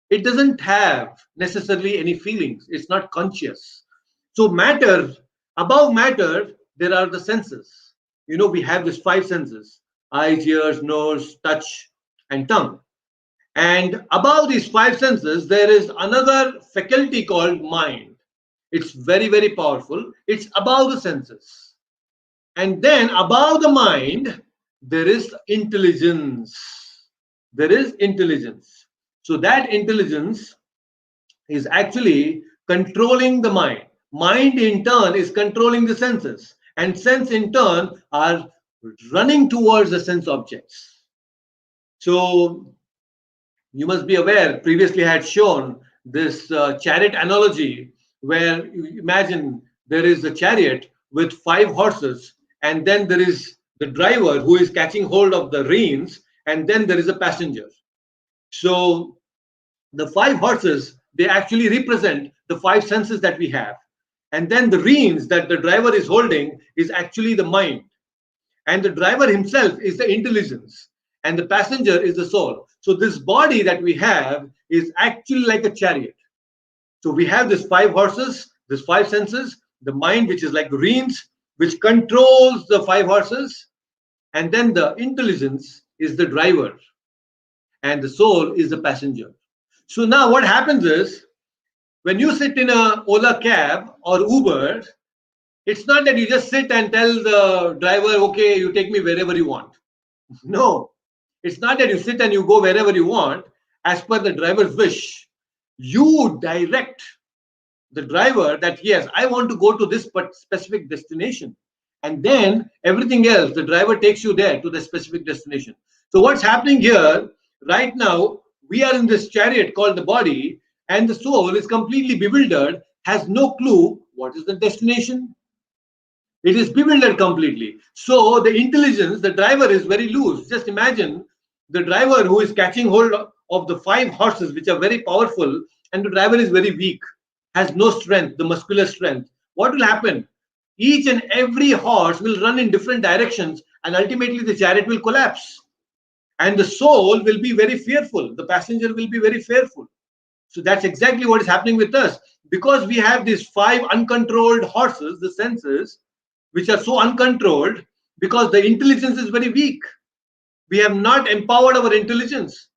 It doesn't have necessarily any feelings, it's not conscious. So matter, above matter, there are the senses. We have these 5 senses: eyes, ears, nose, touch, and tongue. And above these 5 senses, there is another faculty called mind. It's very, very powerful. It's above the senses. And then above the mind, there is intelligence. There is intelligence. So that intelligence is actually controlling the mind. Mind in turn is controlling the senses. And sense in turn are running towards the sense objects. So you must be aware, previously I had shown this chariot analogy, where you imagine there is a chariot with 5 horses, and then there is the driver who is catching hold of the reins, and then there is a passenger. So The 5 horses, they actually represent the 5 senses that we have. And then the reins that the driver is holding is actually the mind. And the driver himself is the intelligence. And the passenger is the soul. So this body that we have is actually like a chariot. So we have these 5 horses, these 5 senses, the mind, which is like the reins, which controls the 5 horses. And then the intelligence is the driver. And the soul is the passenger. So now what happens is, when you sit in a Ola cab or Uber, it's not that you just sit and tell the driver, okay, you take me wherever you want. No, it's not that you sit and you go wherever you want as per the driver's wish. You direct the driver that, yes, I want to go to this specific destination. And then everything else, the driver takes you there to the specific destination. So what's happening here right now, we are in this chariot called the body, and the soul is completely bewildered, has no clue what is the destination. It is bewildered completely. So the intelligence, the driver is very loose. Just imagine the driver who is catching hold of the 5 horses, which are very powerful, and the driver is very weak, has no strength, the muscular strength. What will happen? Each and every horse will run in different directions, and ultimately the chariot will collapse. And the soul will be very fearful. The passenger will be very fearful. So that's exactly what is happening with us. Because we have these 5 uncontrolled horses, the senses, which are so uncontrolled, because the intelligence is very weak. We have not empowered our intelligence.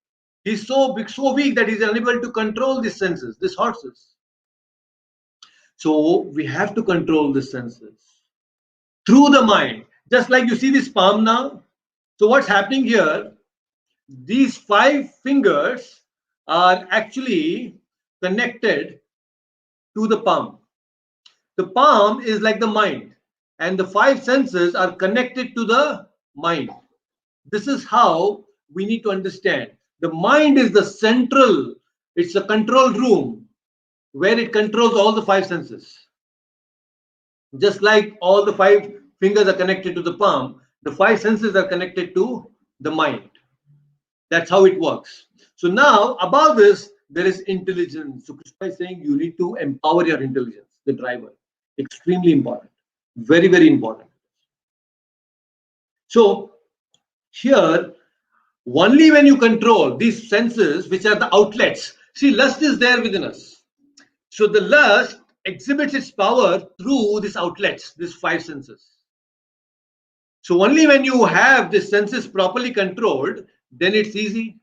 He's so weak that he's unable to control these senses, these horses. So we have to control the senses through the mind. Just like you see this palm now. So what's happening here? These 5 fingers are actually connected to the palm. The palm is like the mind, and the 5 senses are connected to the mind. This is how we need to understand. The mind is the central, it's a control room where it controls all the 5 senses. Just like all the 5 fingers are connected to the palm, the 5 senses are connected to the mind. That's how it works. So now, above this, there is intelligence. So Krishna is saying you need to empower your intelligence, the driver. Extremely important. Very, very important. So here, only when you control these senses, which are the outlets. See, lust is there within us. So the lust exhibits its power through these outlets, these 5 senses. So only when you have the senses properly controlled, then it's easy.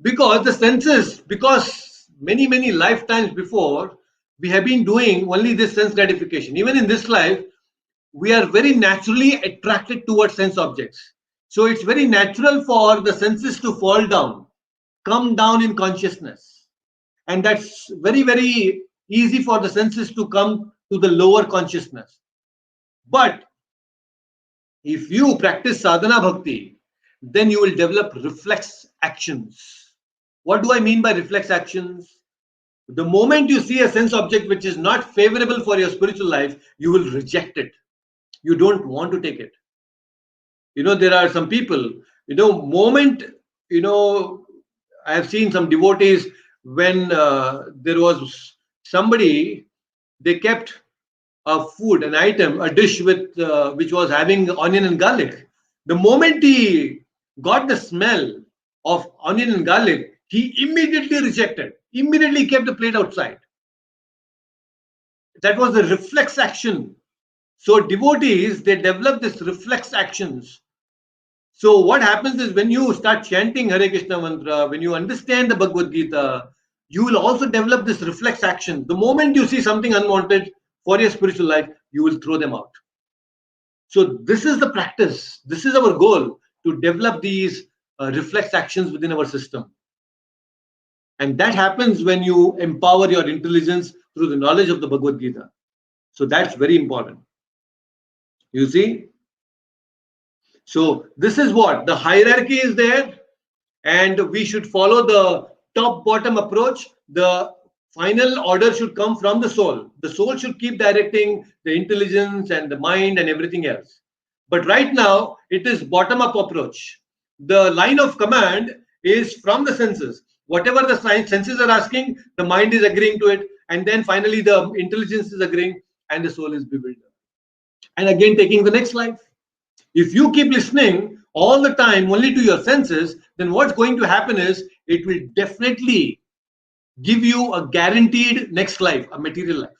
Because the senses, because many, many lifetimes before, we have been doing only this sense gratification. Even in this life, we are very naturally attracted towards sense objects. So it's very natural for the senses to fall down, come down in consciousness. And that's very, very easy for the senses to come to the lower consciousness. But if you practice sadhana bhakti, then you will develop reflex actions. What do I mean by reflex actions? The moment you see a sense object which is not favorable for your spiritual life, you will reject it. You don't want to take it. There are some people, moment, I have seen some devotees when there was somebody, they kept a food, an item, a dish with which was having onion and garlic. The moment he got the smell of onion and garlic, he immediately rejected, immediately kept the plate outside. That was a reflex action. So devotees, they develop this reflex actions. So what happens is when you start chanting Hare Krishna mantra, when you understand the Bhagavad Gita, you will also develop this reflex action. The moment you see something unwanted for your spiritual life, you will throw them out. So this is the practice. This is our goal, to develop these reflex actions within our system. And that happens when you empower your intelligence through the knowledge of the Bhagavad Gita. So that's very important. You see? So this is what the hierarchy is there, and we should follow the top-bottom approach. The final order should come from the soul. The soul should keep directing the intelligence and the mind and everything else. But right now, it is bottom-up approach. The line of command is from the senses. Whatever the senses are asking, the mind is agreeing to it, and then finally the intelligence is agreeing, and the soul is bewildered. And again, taking the next life. If you keep listening all the time only to your senses, then what's going to happen is it will definitely give you a guaranteed next life, a material life.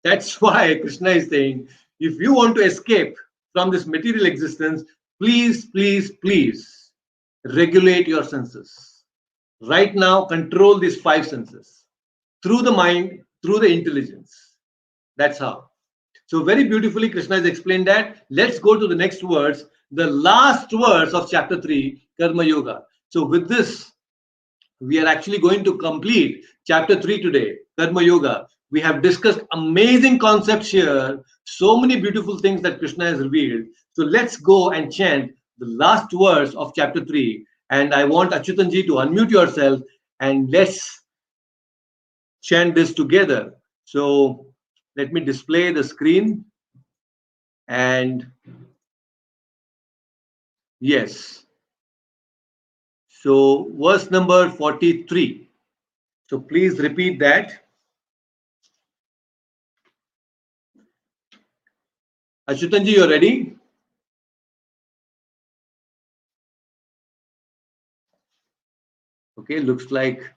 That's why Krishna is saying, if you want to escape from this material existence, please, please, please regulate your senses. Right now, control these five senses through the mind, through the intelligence. That's how. So, very beautifully, Krishna has explained that. Let's go to the next verse, the last verse of chapter 3, Karma Yoga. So, with this, we are actually going to complete chapter 3 today, Karma Yoga. We have discussed amazing concepts here, so many beautiful things that Krishna has revealed. So let's go and chant the last verse of chapter 3. And I want Achyutanji to unmute yourself and let's chant this together. So let me display the screen. And yes. So verse number 43. So please repeat that. Achyutanji, you're ready? Okay, looks like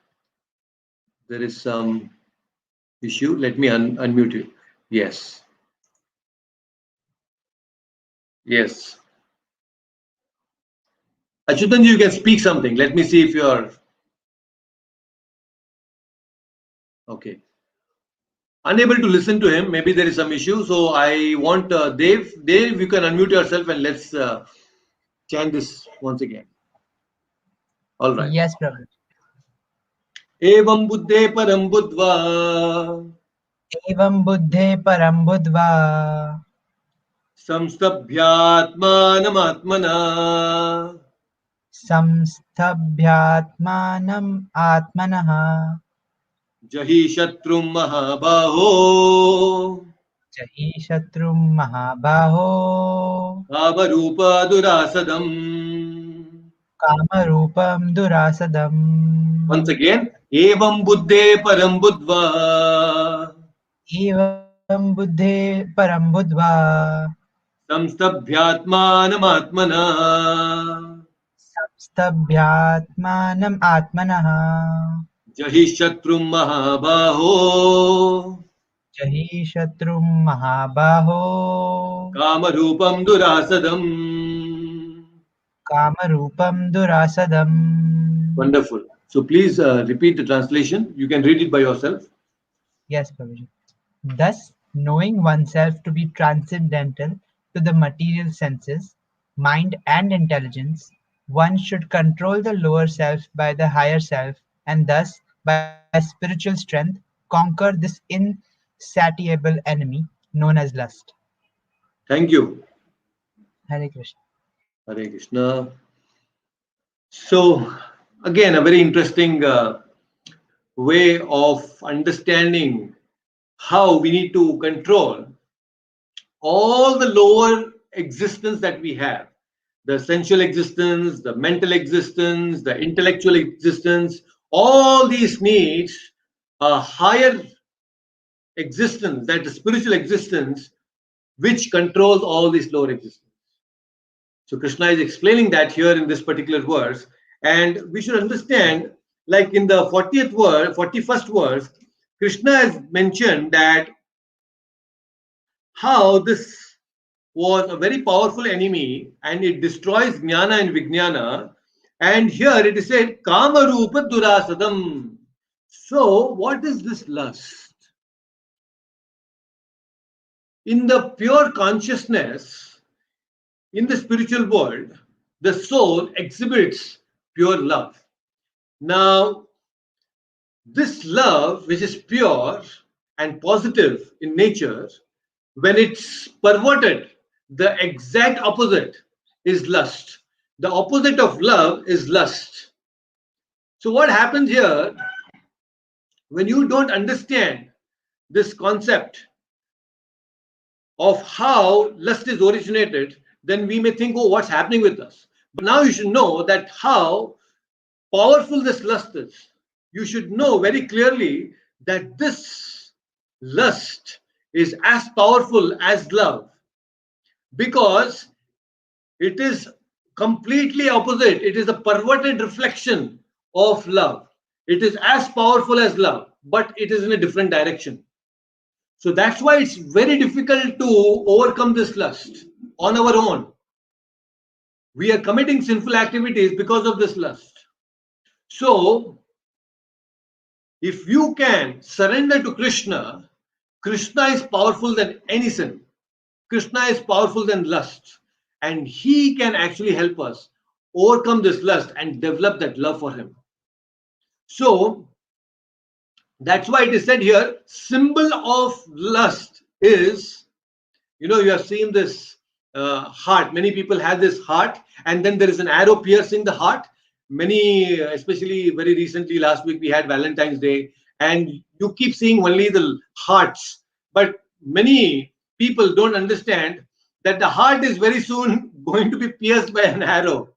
there is some issue. Let me unmute you. Yes. Yes. Achyutanji, you can speak something. Let me see if you're okay. Unable to listen to him. Maybe there is some issue. So I want Dave. Dave, you can unmute yourself and let's chant this once again. All right. Yes, Prabhu. Evam buddhe param buddhva एवं बुद्धे परं बुद्ध्वा samstabhyatmanam संस्थभ्यात्मानम् आत्मनः jahi shatrum mahabaho जहि शत्रुं महाबाहो avarupa durasadam. कामरूपं दुरासदम्. Once again, evam buddhe param buddhva एवं बुद्धे परं बुद्ध्वा samstabhyatmanam संस्तभ्यात्मानम् आत्मनः jahi shatrum mahabaho जहि शत्रुं महाबाहो kamarupam durasadam. कामरूपं दुरासदम्. Wonderful. So please repeat the translation. You can read it by yourself. Yes, Prabhuji. Thus, knowing oneself to be transcendental to the material senses, mind and intelligence, one should control the lower self by the higher self, and thus, by spiritual strength, conquer this insatiable enemy known as lust. Thank you. Hare Krishna. Hare Krishna. So again, a very interesting way of understanding how we need to control all the lower existence that we have, the sensual existence, the mental existence, the intellectual existence. All these needs a higher existence, that is spiritual existence, which controls all these lower existence. So Krishna is explaining that here in this particular verse, and we should understand, like in the 40th verse, 41st verse, Krishna has mentioned that how this was a very powerful enemy and it destroys jnana and vijnana. And here it is said, Kama Rupa Durasadam. So, what is this lust? In the pure consciousness, in the spiritual world, the soul exhibits pure love. Now, this love, which is pure and positive in nature, when it's perverted, the exact opposite is lust. The opposite of love is lust. So, what happens here when you don't understand this concept of how lust is originated, then we may think, oh, what's happening with us? But now you should know that how powerful this lust is. You should know very clearly that this lust is as powerful as love, because it is completely opposite. It is a perverted reflection of love. It is as powerful as love, but it is in a different direction. So that's why it's very difficult to overcome this lust on our own. We are committing sinful activities because of this lust. So if you can surrender to Krishna, Krishna is powerful than any sin. Krishna is powerful than lust. And he can actually help us overcome this lust and develop that love for him. So that's why it is said here, symbol of lust is, you have seen this heart. Many people have this heart, and then there is an arrow piercing the heart. Many, especially very recently, last week we had Valentine's Day, and you keep seeing only the hearts. But many people don't understand that the heart is very soon going to be pierced by an arrow.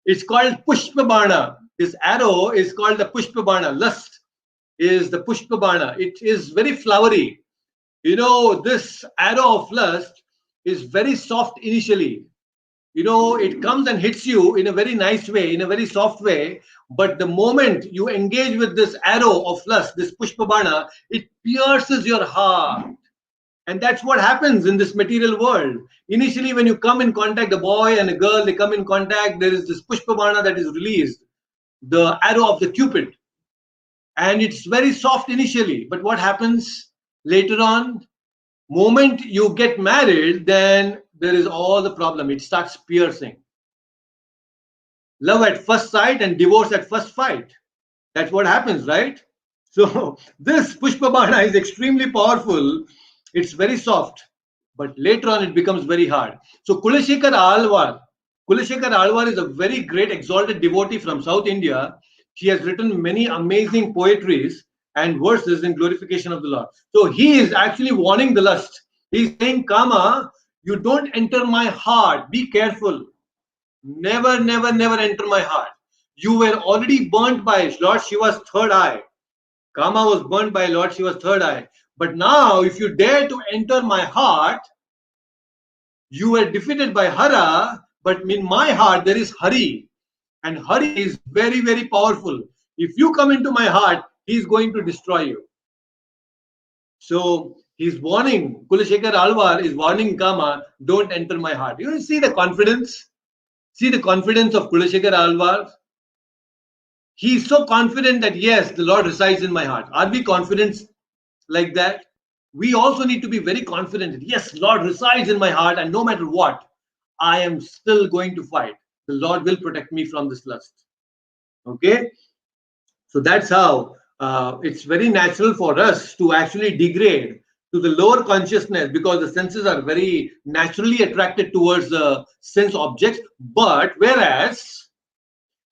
It's called Pushpabana. This arrow is called the Pushpabana. Lust is the Pushpabana. It is very flowery. This arrow of lust is very soft initially. It comes and hits you in a very nice way, in a very soft way. But the moment you engage with this arrow of lust, this Pushpabana, it pierces your heart. And that's what happens in this material world. Initially, when you come in contact, a boy and a girl, they come in contact, there is this Pushpabana that is released, the arrow of the Cupid. And it's very soft initially. But what happens later on? Moment you get married, then there is all the problem. It starts piercing. Love at first sight and divorce at first fight. That's what happens, right? So this Pushpabana is extremely powerful. It's very soft, but later on it becomes very hard. So Kulashekar Alwar is a very great exalted devotee from South India. He has written many amazing poetries and verses in glorification of the Lord. So he is actually warning the lust. He's saying, Kama, you don't enter my heart. Be careful. Never, never, never enter my heart. You were already burnt by Lord Shiva's third eye. Kama was burnt by Lord Shiva's third eye. But now, if you dare to enter my heart, you were defeated by Hara, but in my heart there is Hari. And Hari is very, very powerful. If you come into my heart, he is going to destroy you. So he's warning, Kulashekar Alwar is warning Kama, don't enter my heart. You see the confidence? See the confidence of Kulashekar Alwar? He is so confident that yes, the Lord resides in my heart. Are we confident like that? We also need to be very confident that yes, Lord resides in my heart, and no matter what, I am still going to fight. The Lord will protect me from this lust. Okay? So that's how it's very natural for us to actually degrade to the lower consciousness, because the senses are very naturally attracted towards the sense objects. But whereas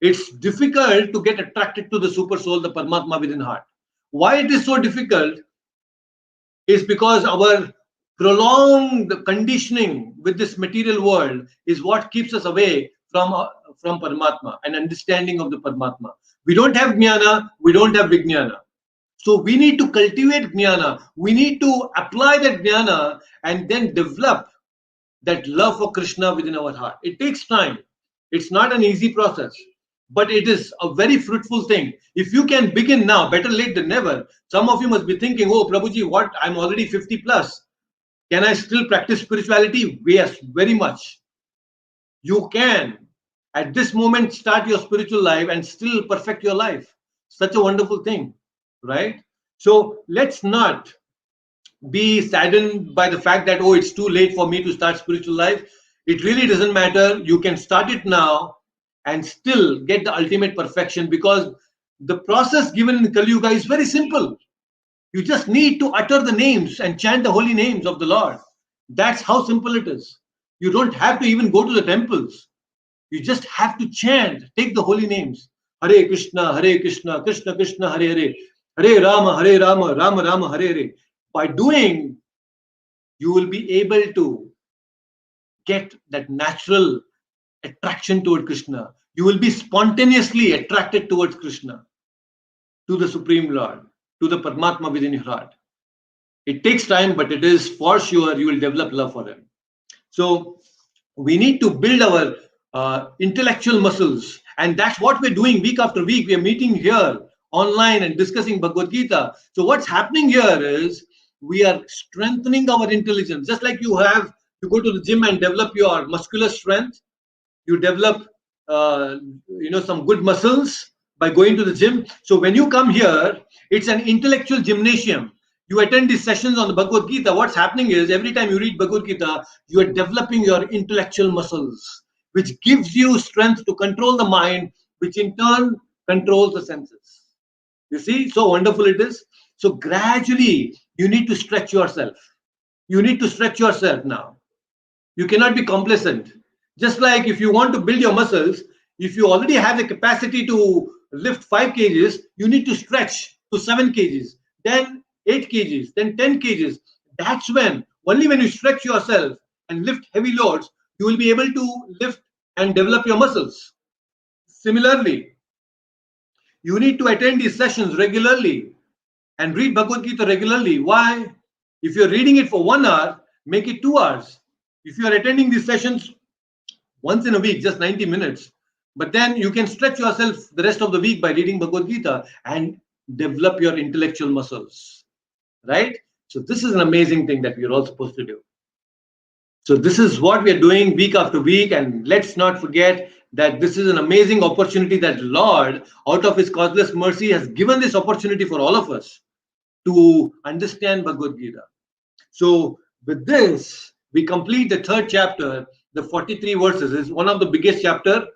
it's difficult to get attracted to the super soul, the Paramatma within heart. Why it is so difficult is because our prolonged conditioning with this material world is what keeps us away from Paramatma and understanding of the Paramatma. We don't have Jnana, we don't have Vijnana. So we need to cultivate Jnana. We need to apply that Jnana and then develop that love for Krishna within our heart. It takes time. It's not an easy process, but it is a very fruitful thing. If you can begin now, better late than never. Some of you must be thinking, oh, Prabhuji, what? I'm already 50 plus. Can I still practice spirituality? Yes, very much. You can, at this moment, start your spiritual life and still perfect your life. Such a wonderful thing, right? So let's not be saddened by the fact that, oh, it's too late for me to start spiritual life. It really doesn't matter. You can start it now and still get the ultimate perfection, because the process given in Kali Yuga is very simple. You just need to utter the names and chant the holy names of the Lord. That's how simple it is. You don't have to even go to the temples. You just have to chant, take the holy names. Hare Krishna, Krishna Krishna, Hare Hare, Hare Rama, Rama Rama, Hare Hare. By doing, you will be able to get that natural attraction toward Krishna. you will be spontaneously attracted towards Krishna, to the Supreme Lord, to the Paramatma within your heart. It takes time, but it is for sure you will develop love for him. So we need to build our intellectual muscles, and that's what we're doing week after week. We are meeting here online and discussing Bhagavad Gita. So what's happening here is we are strengthening our intelligence. Just like you go to the gym and develop your muscular strength, you develop some good muscles by going to the gym. So when you come here, it's an intellectual gymnasium. You attend these sessions on the Bhagavad Gita. What's happening is every time you read Bhagavad Gita, you are developing your intellectual muscles, which gives you strength to control the mind, which in turn controls the senses. You see, so wonderful it is. So gradually, you need to stretch yourself. You need to stretch yourself now. You cannot be complacent. Just like if you want to build your muscles, if you already have the capacity to lift 5 kgs, you need to stretch to 7 kgs, then 8 kgs, then 10 kgs. That's only when you stretch yourself and lift heavy loads, you will be able to lift and develop your muscles. Similarly, you need to attend these sessions regularly and read Bhagavad Gita regularly. Why? If you're reading it for 1 hour, make it 2 hours. If you are attending these sessions once in a week, just 90 minutes, but then you can stretch yourself the rest of the week by reading Bhagavad Gita and develop your intellectual muscles, right? So this is an amazing thing that we are all supposed to do. So this is what we are doing week after week, and let's not forget that this is an amazing opportunity that Lord, out of his causeless mercy, has given this opportunity for all of us to understand Bhagavad Gita. So with this, we complete the 3rd chapter. The 43 verses is one of the biggest chapter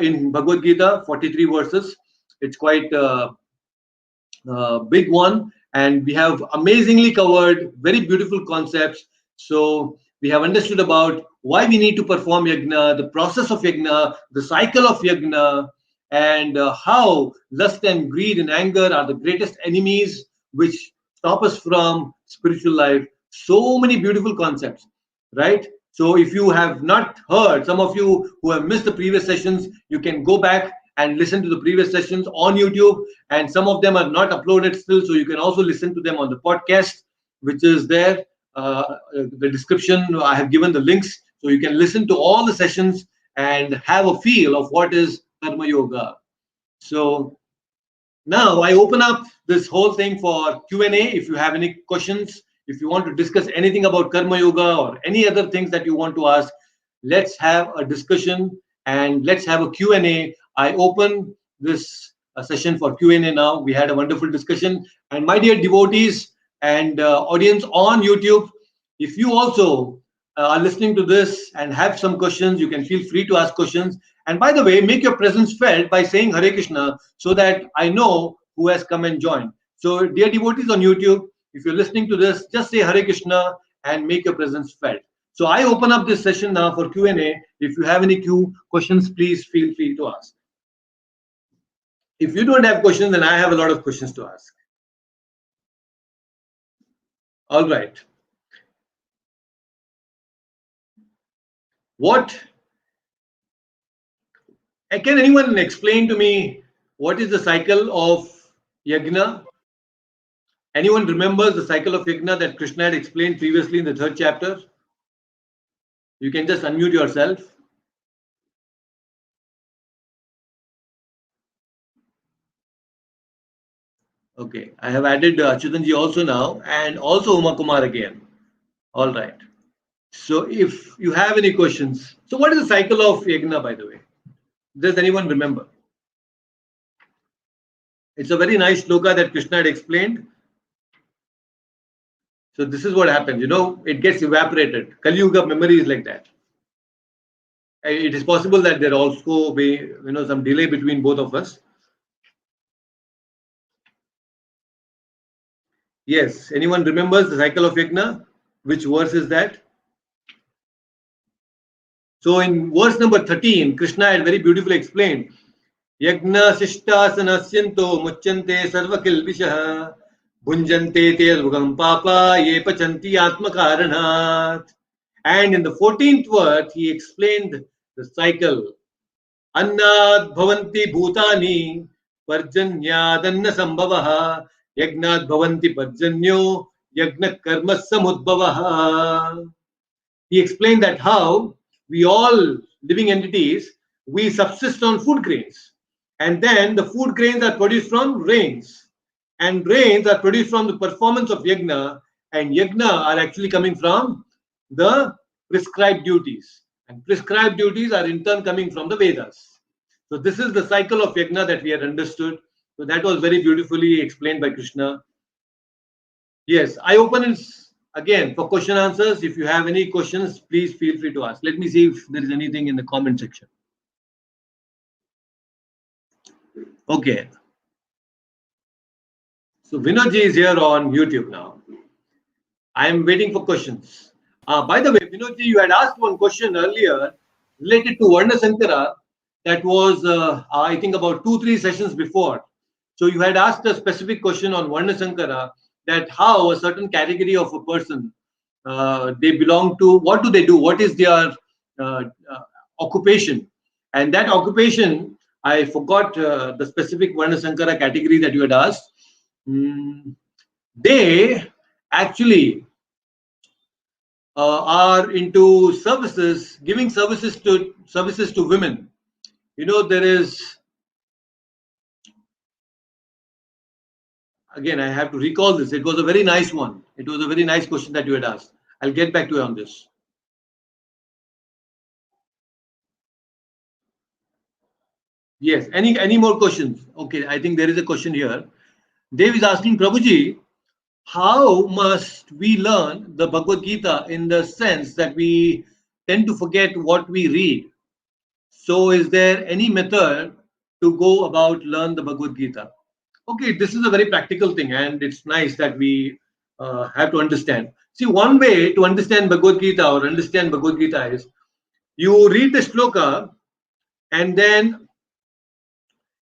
in Bhagavad Gita, 43 verses. It's quite a big one, and we have amazingly covered very beautiful concepts. So we have understood about why we need to perform yajna, the process of yajna, the cycle of yajna, and how lust and greed and anger are the greatest enemies which stop us from spiritual life. So many beautiful concepts, right? So if you have not heard, some of you who have missed the previous sessions, you can go back and listen to the previous sessions on YouTube, and some of them are not uploaded still, so you can also listen to them on the podcast, which is there. The description, I have given the links, so you can listen to all the sessions and have a feel of what is Karma Yoga. So now I open up this whole thing for Q&A. If you have any questions, if you want to discuss anything about Karma Yoga or any other things that you want to ask, let's have a discussion and let's have a Q&A. I open this session for Q&A now. We had a wonderful discussion. And my dear devotees and audience on YouTube, if you also are listening to this and have some questions, you can feel free to ask questions. And by the way, make your presence felt by saying Hare Krishna so that I know who has come and joined. So dear devotees on YouTube, if you're listening to this, just say Hare Krishna and make your presence felt. So I open up this session now for Q&A. If you have any questions, please feel free to ask. If you don't have questions, then I have a lot of questions to ask. All right. Can anyone explain to me what is the cycle of yajna? Anyone remembers the cycle of yajna that Krishna had explained previously in the 3rd chapter? You can just unmute yourself. Okay, I have added Achyutanji also now, and also Uma Kumar again. All right. So if you have any questions, so what is the cycle of yajna, by the way? Does anyone remember? It's a very nice shloka that Krishna had explained. So this is what happens, it gets evaporated. Kali Yuga memory is like that. It is possible that there also be, some delay between both of us. Yes, anyone remembers the cycle of yajna? Which verse is that? So in verse number 13, Krishna had very beautifully explained, Yajna sishtasanasyanto muchyante sarvakilvishah bhunjante te papa ye pachanti atmakaranat. And in the 14th verse, he explained the cycle Annad bhavanti bhutani parjanyadanna sambhavaha yagnad bhavanti parjanyo yagna karma samudbhavaha. He explained that how we all living entities, we subsist on food grains, and then the food grains are produced from rains, and rains are produced from the performance of yagna, and yagna are actually coming from the prescribed duties, and prescribed duties are in turn coming from the Vedas. So this is the cycle of yagna that we had understood. So that was very beautifully explained by Krishna. Yes, I open it again for question answers. If you have any questions, please feel free to ask. Let me see if there is anything in the comment section. Okay. So Vinodji is here on YouTube now. I am waiting for questions. By the way, Vinodji, you had asked one question earlier related to Varna Sankara. That was, I think, about 2-3 sessions before. So you had asked a specific question on Varna Sankara, that how a certain category of a person they belong to, what do they do, what is their uh, uh, occupation, and that occupation, I forgot the specific Varna Sankara category that you had asked. They actually are into services, giving services to women. You know, there is, again, I have to recall this. It was a very nice one. It was a very nice question that you had asked. I'll get back to you on this. Yes. Any more questions? Okay, I think there is a question here. Dave is asking, Prabhuji, how must we learn the Bhagavad Gita in the sense that we tend to forget what we read? So is there any method to go about learn the Bhagavad Gita? Okay, this is a very practical thing, and it's nice that we have to understand. See, one way to understand Bhagavad Gita or understand Bhagavad Gita is you read the shloka and then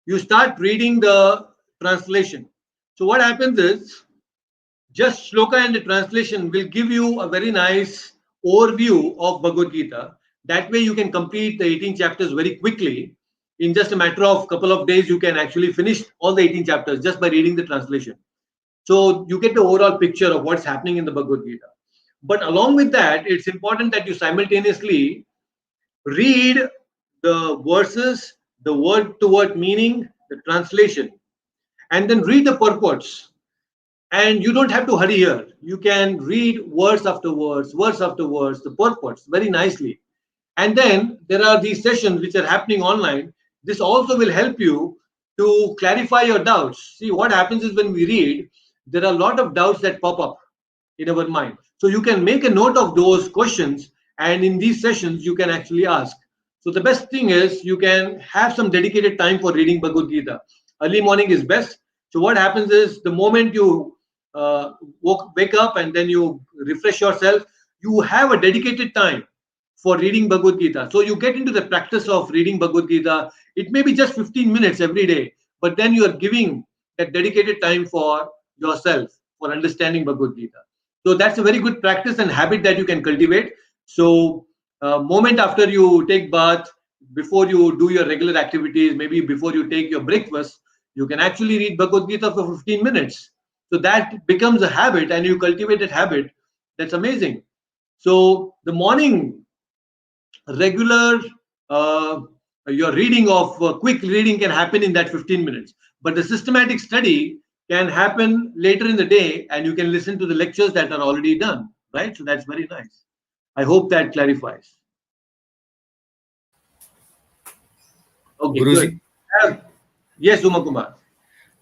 you start reading the translation. So what happens is just shloka and the translation will give you a very nice overview of Bhagavad Gita. That way you can complete the 18 chapters very quickly. In just a matter of couple of days, you can actually finish all the 18 chapters just by reading the translation. So you get the overall picture of what's happening in the Bhagavad Gita. But along with that, it's important that you simultaneously read the verses, the word to word meaning, the translation, and then read the purports. And you don't have to hurry here. You can read words after words, the purports very nicely. And then there are these sessions which are happening online. This also will help you to clarify your doubts. See, what happens is when we read, there are a lot of doubts that pop up in our mind. So you can make a note of those questions, and in these sessions, you can actually ask. So the best thing is you can have some dedicated time for reading Bhagavad Gita. Early morning is best. So what happens is the moment you wake up and then you refresh yourself, you have a dedicated time for reading Bhagavad Gita. So you get into the practice of reading Bhagavad Gita. It may be just 15 minutes every day, but then you are giving that dedicated time for yourself for understanding Bhagavad Gita. So that's a very good practice and habit that you can cultivate. So moment after you take bath, before you do your regular activities, maybe before you take your breakfast, you can actually read Bhagavad Gita for 15 minutes. So that becomes a habit and you cultivate that habit. That's amazing. So the morning regular your reading of quick reading can happen in that 15 minutes, but the systematic study can happen later in the day and you can listen to the lectures that are already done, right? So that's very nice. I hope that clarifies. Okay, good. Guruji, Yes, Uma Kumar.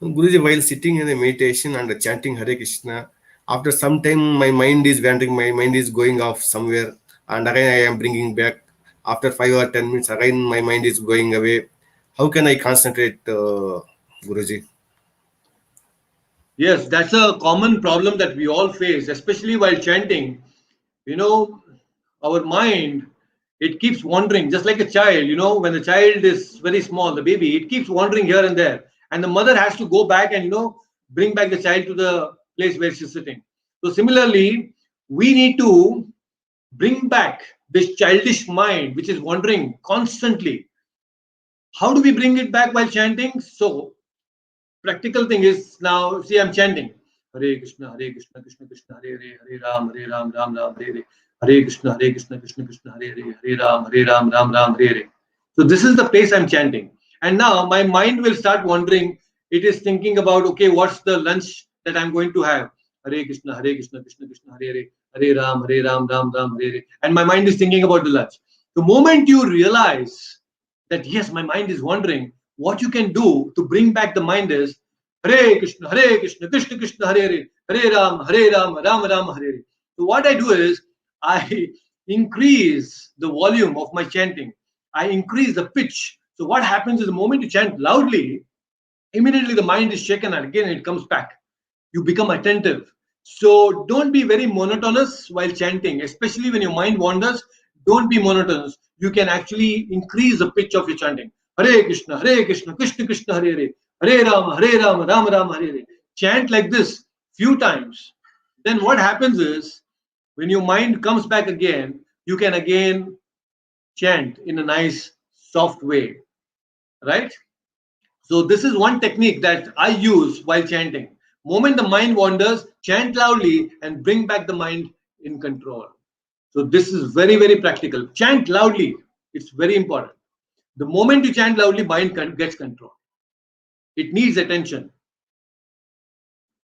Guruji, while sitting in a meditation and chanting Hare Krishna, after some time my mind is wandering, my mind is going off somewhere, and again I am bringing back. After 5 or 10 minutes, again my mind is going away. How can I concentrate, Guruji? Yes, that's a common problem that we all face, especially while chanting. You know, our mind, it keeps wandering, just like a child. You know, when the child is very small, the baby, it keeps wandering here and there, and the mother has to go back and bring back the child to the place where she's sitting. So similarly, we need to bring back this childish mind which is wandering constantly. How do we bring it back while chanting? So, practical thing is, now see, I'm chanting Hare Krishna, Krishna Krishna, Hare Ram, Ram Ram, Hare Krishna, Krishna Krishna, Hare Ram, Ram Hare. So this is the place I'm chanting, and now my mind will start wandering. It is thinking about, okay, what's the lunch that I'm going to have? Hare Krishna, Krishna Krishna, Hare Ram, Ram Ram, Hare. And my mind is thinking about the lunch. The moment you realize that yes, my mind is wandering, what you can do to bring back the mind is Hare Krishna, Krishna Krishna, Hare Ram, Ram Ram, Hare. So what I do is I increase the volume of my chanting. I increase the pitch. So what happens is the moment you chant loudly, immediately the mind is shaken and again it comes back. You become attentive. So don't be very monotonous while chanting, especially when your mind wanders. Don't be monotonous. You can actually increase the pitch of your chanting. Hare Krishna, Krishna Krishna, Hare Ram, Ram Ram, Hare. Chant like this few times. Then what happens is when your mind comes back again, you can again chant in a nice, soft way, right? So this is one technique that I use while chanting. Moment the mind wanders, chant loudly and bring back the mind in control. So this is very, very practical. Chant loudly. It's very important. The moment you chant loudly, mind gets control. It needs attention,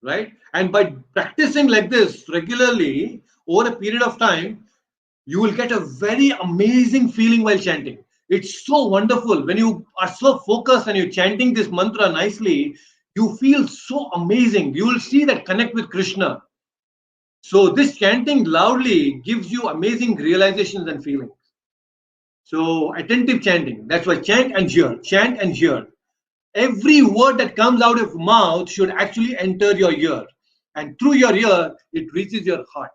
right? And by practicing like this regularly over a period of time, you will get a very amazing feeling while chanting. It's so wonderful when you are so focused and you're chanting this mantra nicely. You feel so amazing. You will see that connect with Krishna. So this chanting loudly gives you amazing realizations and feelings. So attentive chanting. That's why chant and hear. Chant and hear. Every word that comes out of mouth should actually enter your ear, and through your ear it reaches your heart.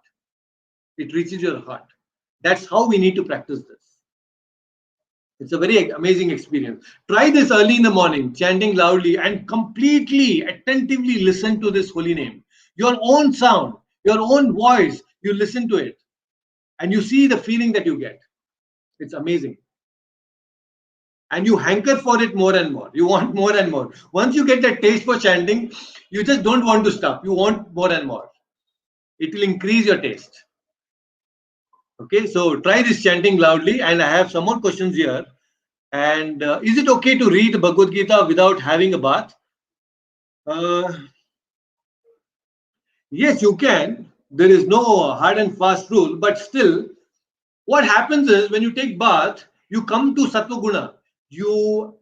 It reaches your heart. That's how we need to practice this. It's a very amazing experience. Try this early in the morning, chanting loudly and completely, attentively listen to this holy name. Your own sound, your own voice, you listen to it and you see the feeling that you get. It's amazing. And you hanker for it more and more. You want more and more. Once you get that taste for chanting, you just don't want to stop. You want more and more. It will increase your taste. Okay, so try this chanting loudly, and I have some more questions here. And is it okay to read Bhagavad Gita without having a bath? Yes, you can. There is no hard and fast rule, but still, what happens is when you take bath, you come to Sattva Guna. You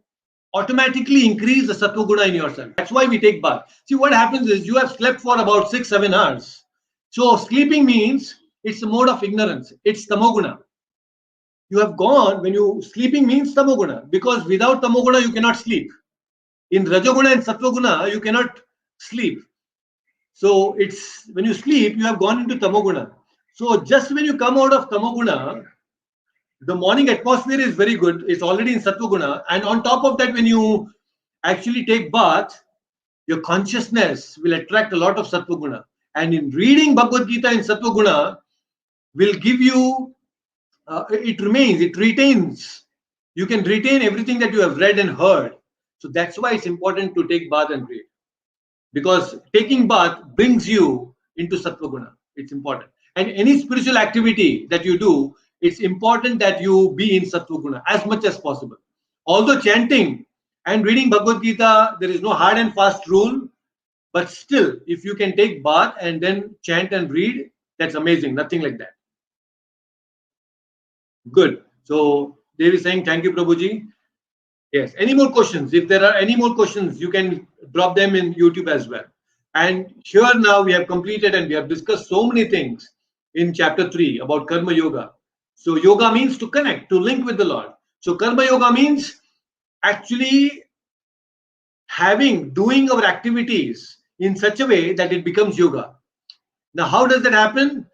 automatically increase the Sattva Guna in yourself. That's why we take bath. See, what happens is you have slept for about 6-7 hours. So sleeping means it's a mode of ignorance. It's Tamoguna. You have gone, when you sleeping means Tamoguna, because without Tamoguna you cannot sleep. In Rajoguna and Sattva-guna you cannot sleep. So it's when you sleep, you have gone into Tamoguna. So just when you come out of Tamoguna, the morning atmosphere is very good. It's already in Sattva-guna. And on top of that, when you actually take bath, your consciousness will attract a lot of Sattva-guna. And in reading Bhagavad Gita in Sattva-guna will give you, it retains. You can retain everything that you have read and heard. So that's why it's important to take bath and read. Because taking bath brings you into Sattva-guna. It's important. And any spiritual activity that you do, it's important that you be in Sattva-guna as much as possible. Although chanting and reading Bhagavad Gita, there is no hard and fast rule. But still, if you can take bath and then chant and read, that's amazing. Nothing like that. Good. So Dev is saying, thank you, Prabhuji. Yes. Any more questions? If there are any more questions, you can drop them in YouTube as well. And here now we have completed and we have discussed so many things in chapter 3 about Karma Yoga. So yoga means to connect, to link with the Lord. So Karma Yoga means actually doing our activities in such a way that it becomes yoga. Now, how does that happen?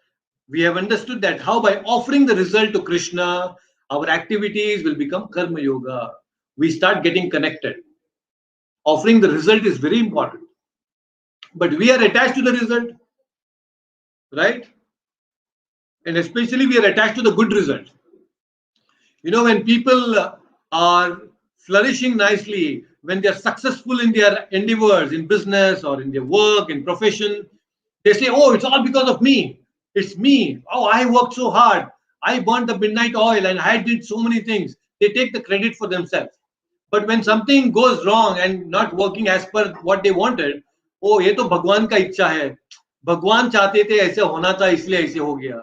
We have understood that how by offering the result to Krishna, our activities will become Karma Yoga. We start getting connected. Offering the result is very important. But we are attached to the result, right? And especially we are attached to the good result. You know, when people are flourishing nicely, when they are successful in their endeavors, in business or in their work, in profession, they say, oh, it's all because of me. It's me. Oh, I worked so hard. I burnt the midnight oil and I did so many things. They take the credit for themselves. But when something goes wrong and not working as per what they wanted, oh, ये तो भगवान का इच्छा है. भगवान चाहते थे ऐसे होना था इसलिए ऐसे हो गया.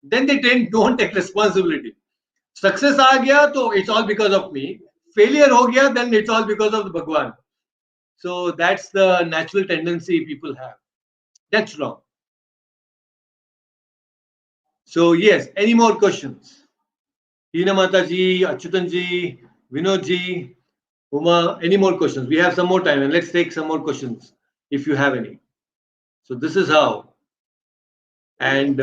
Then they don't take responsibility. Success आ गया तो it's all because of me. Failure हो गया, then it's all because of the Bhagwan. So that's the natural tendency people have. That's wrong. So yes, any more questions? Hina Mata ji, Achyutan ji, Vinod ji, Uma, any more questions? We have some more time and let's take some more questions if you have any. So this is how. And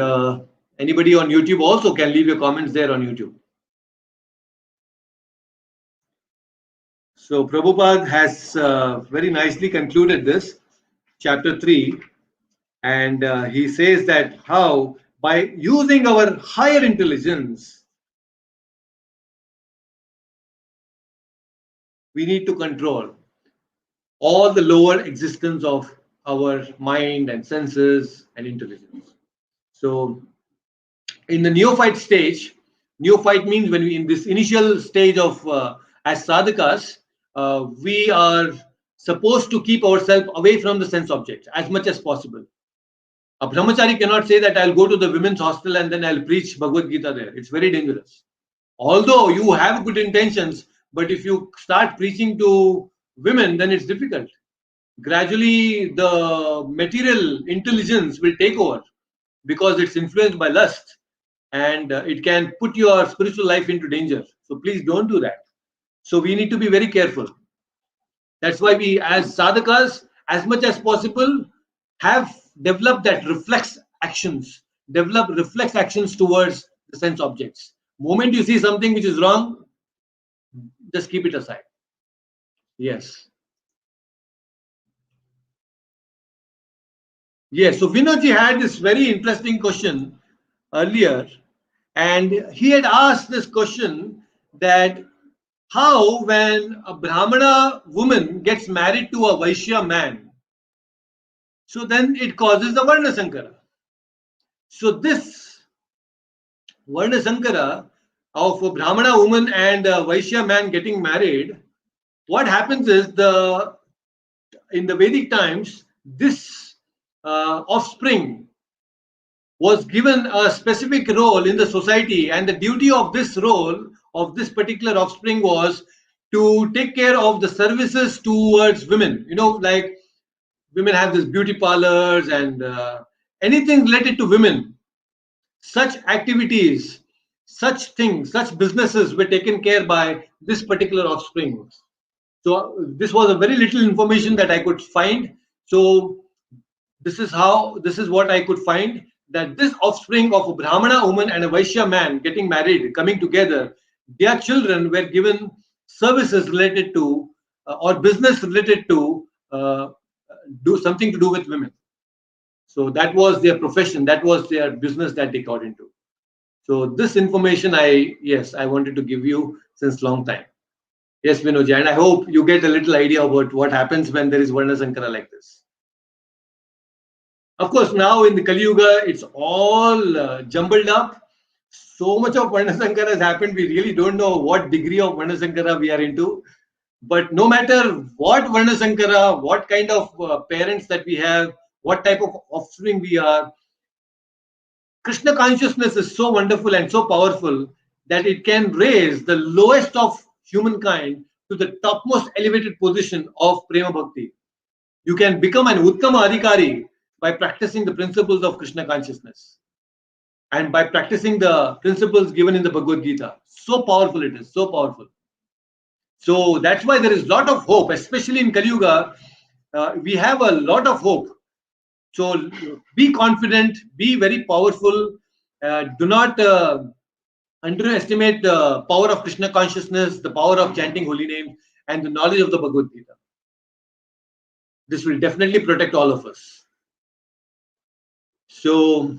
anybody on YouTube also can leave your comments there on YouTube. So Prabhupada has very nicely concluded this, chapter 3, and he says that how by using our higher intelligence, we need to control all the lower existence of our mind and senses and intelligence. So in the neophyte stage, neophyte means when we in this initial stage of as sadhakas, we are supposed to keep ourselves away from the sense objects as much as possible. A brahmachari cannot say that I'll go to the women's hostel and then I'll preach Bhagavad Gita there. It's very dangerous. Although you have good intentions, but if you start preaching to women, then it's difficult. Gradually, the material intelligence will take over because it's influenced by lust and it can put your spiritual life into danger. So please don't do that. So we need to be very careful. That's why we, as sadhakas, as much as possible, have developed that reflex actions towards the sense objects. Moment you see something which is wrong, just keep it aside. Yes. Yes, so Vinodji had this very interesting question earlier, and he had asked this question that how when a Brahmana woman gets married to a Vaishya man, so then it causes the Varna Sankara. So this Varna Sankara of a Brahmana woman and a Vaishya man getting married, what happens is in the Vedic times, this offspring was given a specific role in the society, and the duty of this role of this particular offspring was to take care of the services towards women. You know, like women have this beauty parlors and anything related to women. Such activities, such things, such businesses were taken care by this particular offspring. So this was a very little information that I could find. So this is what I could find, that this offspring of a Brahmana woman and a Vaishya man getting married, coming together, their children were given services related to or business related to do something to do with women. So that was their profession, that was their business that they got into. So this information I wanted to give you since long time. Yes, Vinodji, and I hope you get a little idea about what happens when there is Varna Sankara like this. Of course, now in the Kali Yuga, it's all jumbled up. So much of Varna Sankara has happened, we really don't know what degree of Varna Sankara we are into. But no matter what Varna Sankara, what kind of parents that we have, what type of offspring we are, Krishna consciousness is so wonderful and so powerful that it can raise the lowest of humankind to the topmost elevated position of Prema Bhakti. You can become an Uttama Adhikari by practicing the principles of Krishna consciousness and by practicing the principles given in the Bhagavad Gita. So powerful it is, so powerful. So that's why there is a lot of hope, especially in Kali Yuga. We have a lot of hope. So be confident, be very powerful. Do not underestimate the power of Krishna consciousness, the power of chanting holy name, and the knowledge of the Bhagavad Gita. This will definitely protect all of us. So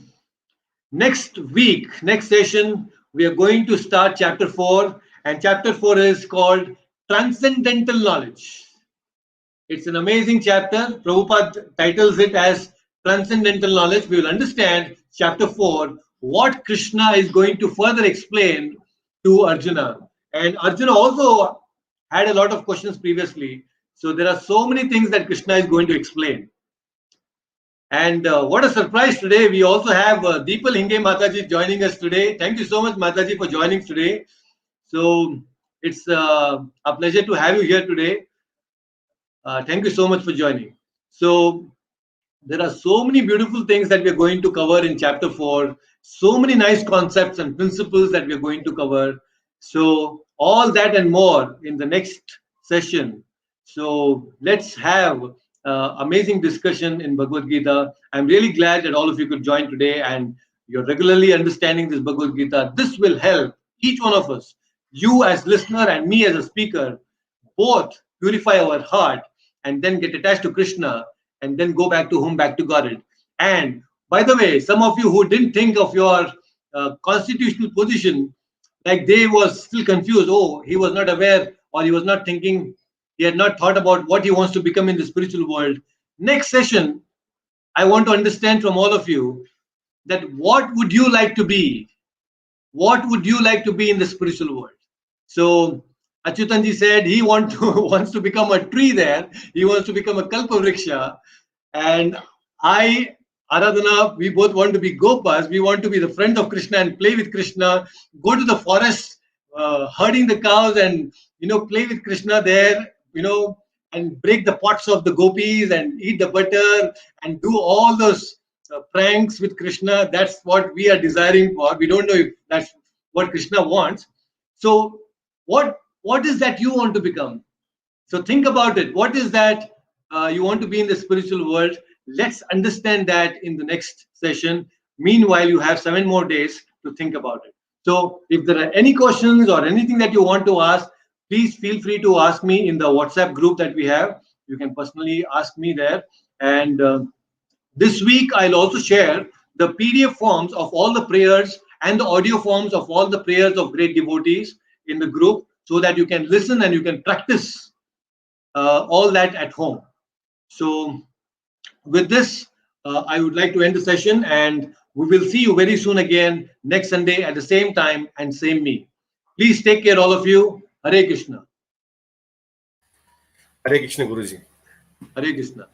next week, next session, we are going to start chapter 4, and chapter 4 is called Transcendental Knowledge. It's an amazing chapter. Prabhupada titles it as Transcendental Knowledge. We will understand chapter 4, what Krishna is going to further explain to Arjuna. And Arjuna also had a lot of questions previously. So there are so many things that Krishna is going to explain. And what a surprise today. We also have Deepal Hinge Mataji joining us today. Thank you so much, Mataji, for joining today. So it's a pleasure to have you here today. Thank you so much for joining. So there are so many beautiful things that we're going to cover in chapter 4. So many nice concepts and principles that we're going to cover. So all that and more in the next session. So let's have amazing discussion in Bhagavad Gita. I'm really glad that all of you could join today and you're regularly understanding this Bhagavad Gita. This will help each one of us, you as listener and me as a speaker, both purify our heart and then get attached to Krishna and then go back to home, back to God. And by the way, some of you who didn't think of your constitutional position, like they was still confused. Oh, he was not aware or he was not thinking, he had not thought about what he wants to become in the spiritual world. Next session, I want to understand from all of you that what would you like to be? What would you like to be in the spiritual world? So Achyutanji said he wants to become a tree there. He wants to become a kalpavriksha. And I, Aradhana, we both want to be gopas. We want to be the friend of Krishna and play with Krishna, go to the forest, herding the cows and, play with Krishna there, and break the pots of the gopis and eat the butter and do all those pranks with Krishna. That's what we are desiring for. We don't know if that's what Krishna wants. So what is that you want to become? So think about it. What is that you want to be in the spiritual world? Let's understand that in the next session. Meanwhile, you have 7 more days to think about it. So if there are any questions or anything that you want to ask, please feel free to ask me in the WhatsApp group that we have. You can personally ask me there. And this week, I'll also share the PDF forms of all the prayers and the audio forms of all the prayers of great devotees in the group so that you can listen and you can practice all that at home. So with this, I would like to end the session and we will see you very soon again next Sunday at the same time and same me. Please take care, all of you. Hare Krishna. Hare Krishna, Guruji. Hare Krishna.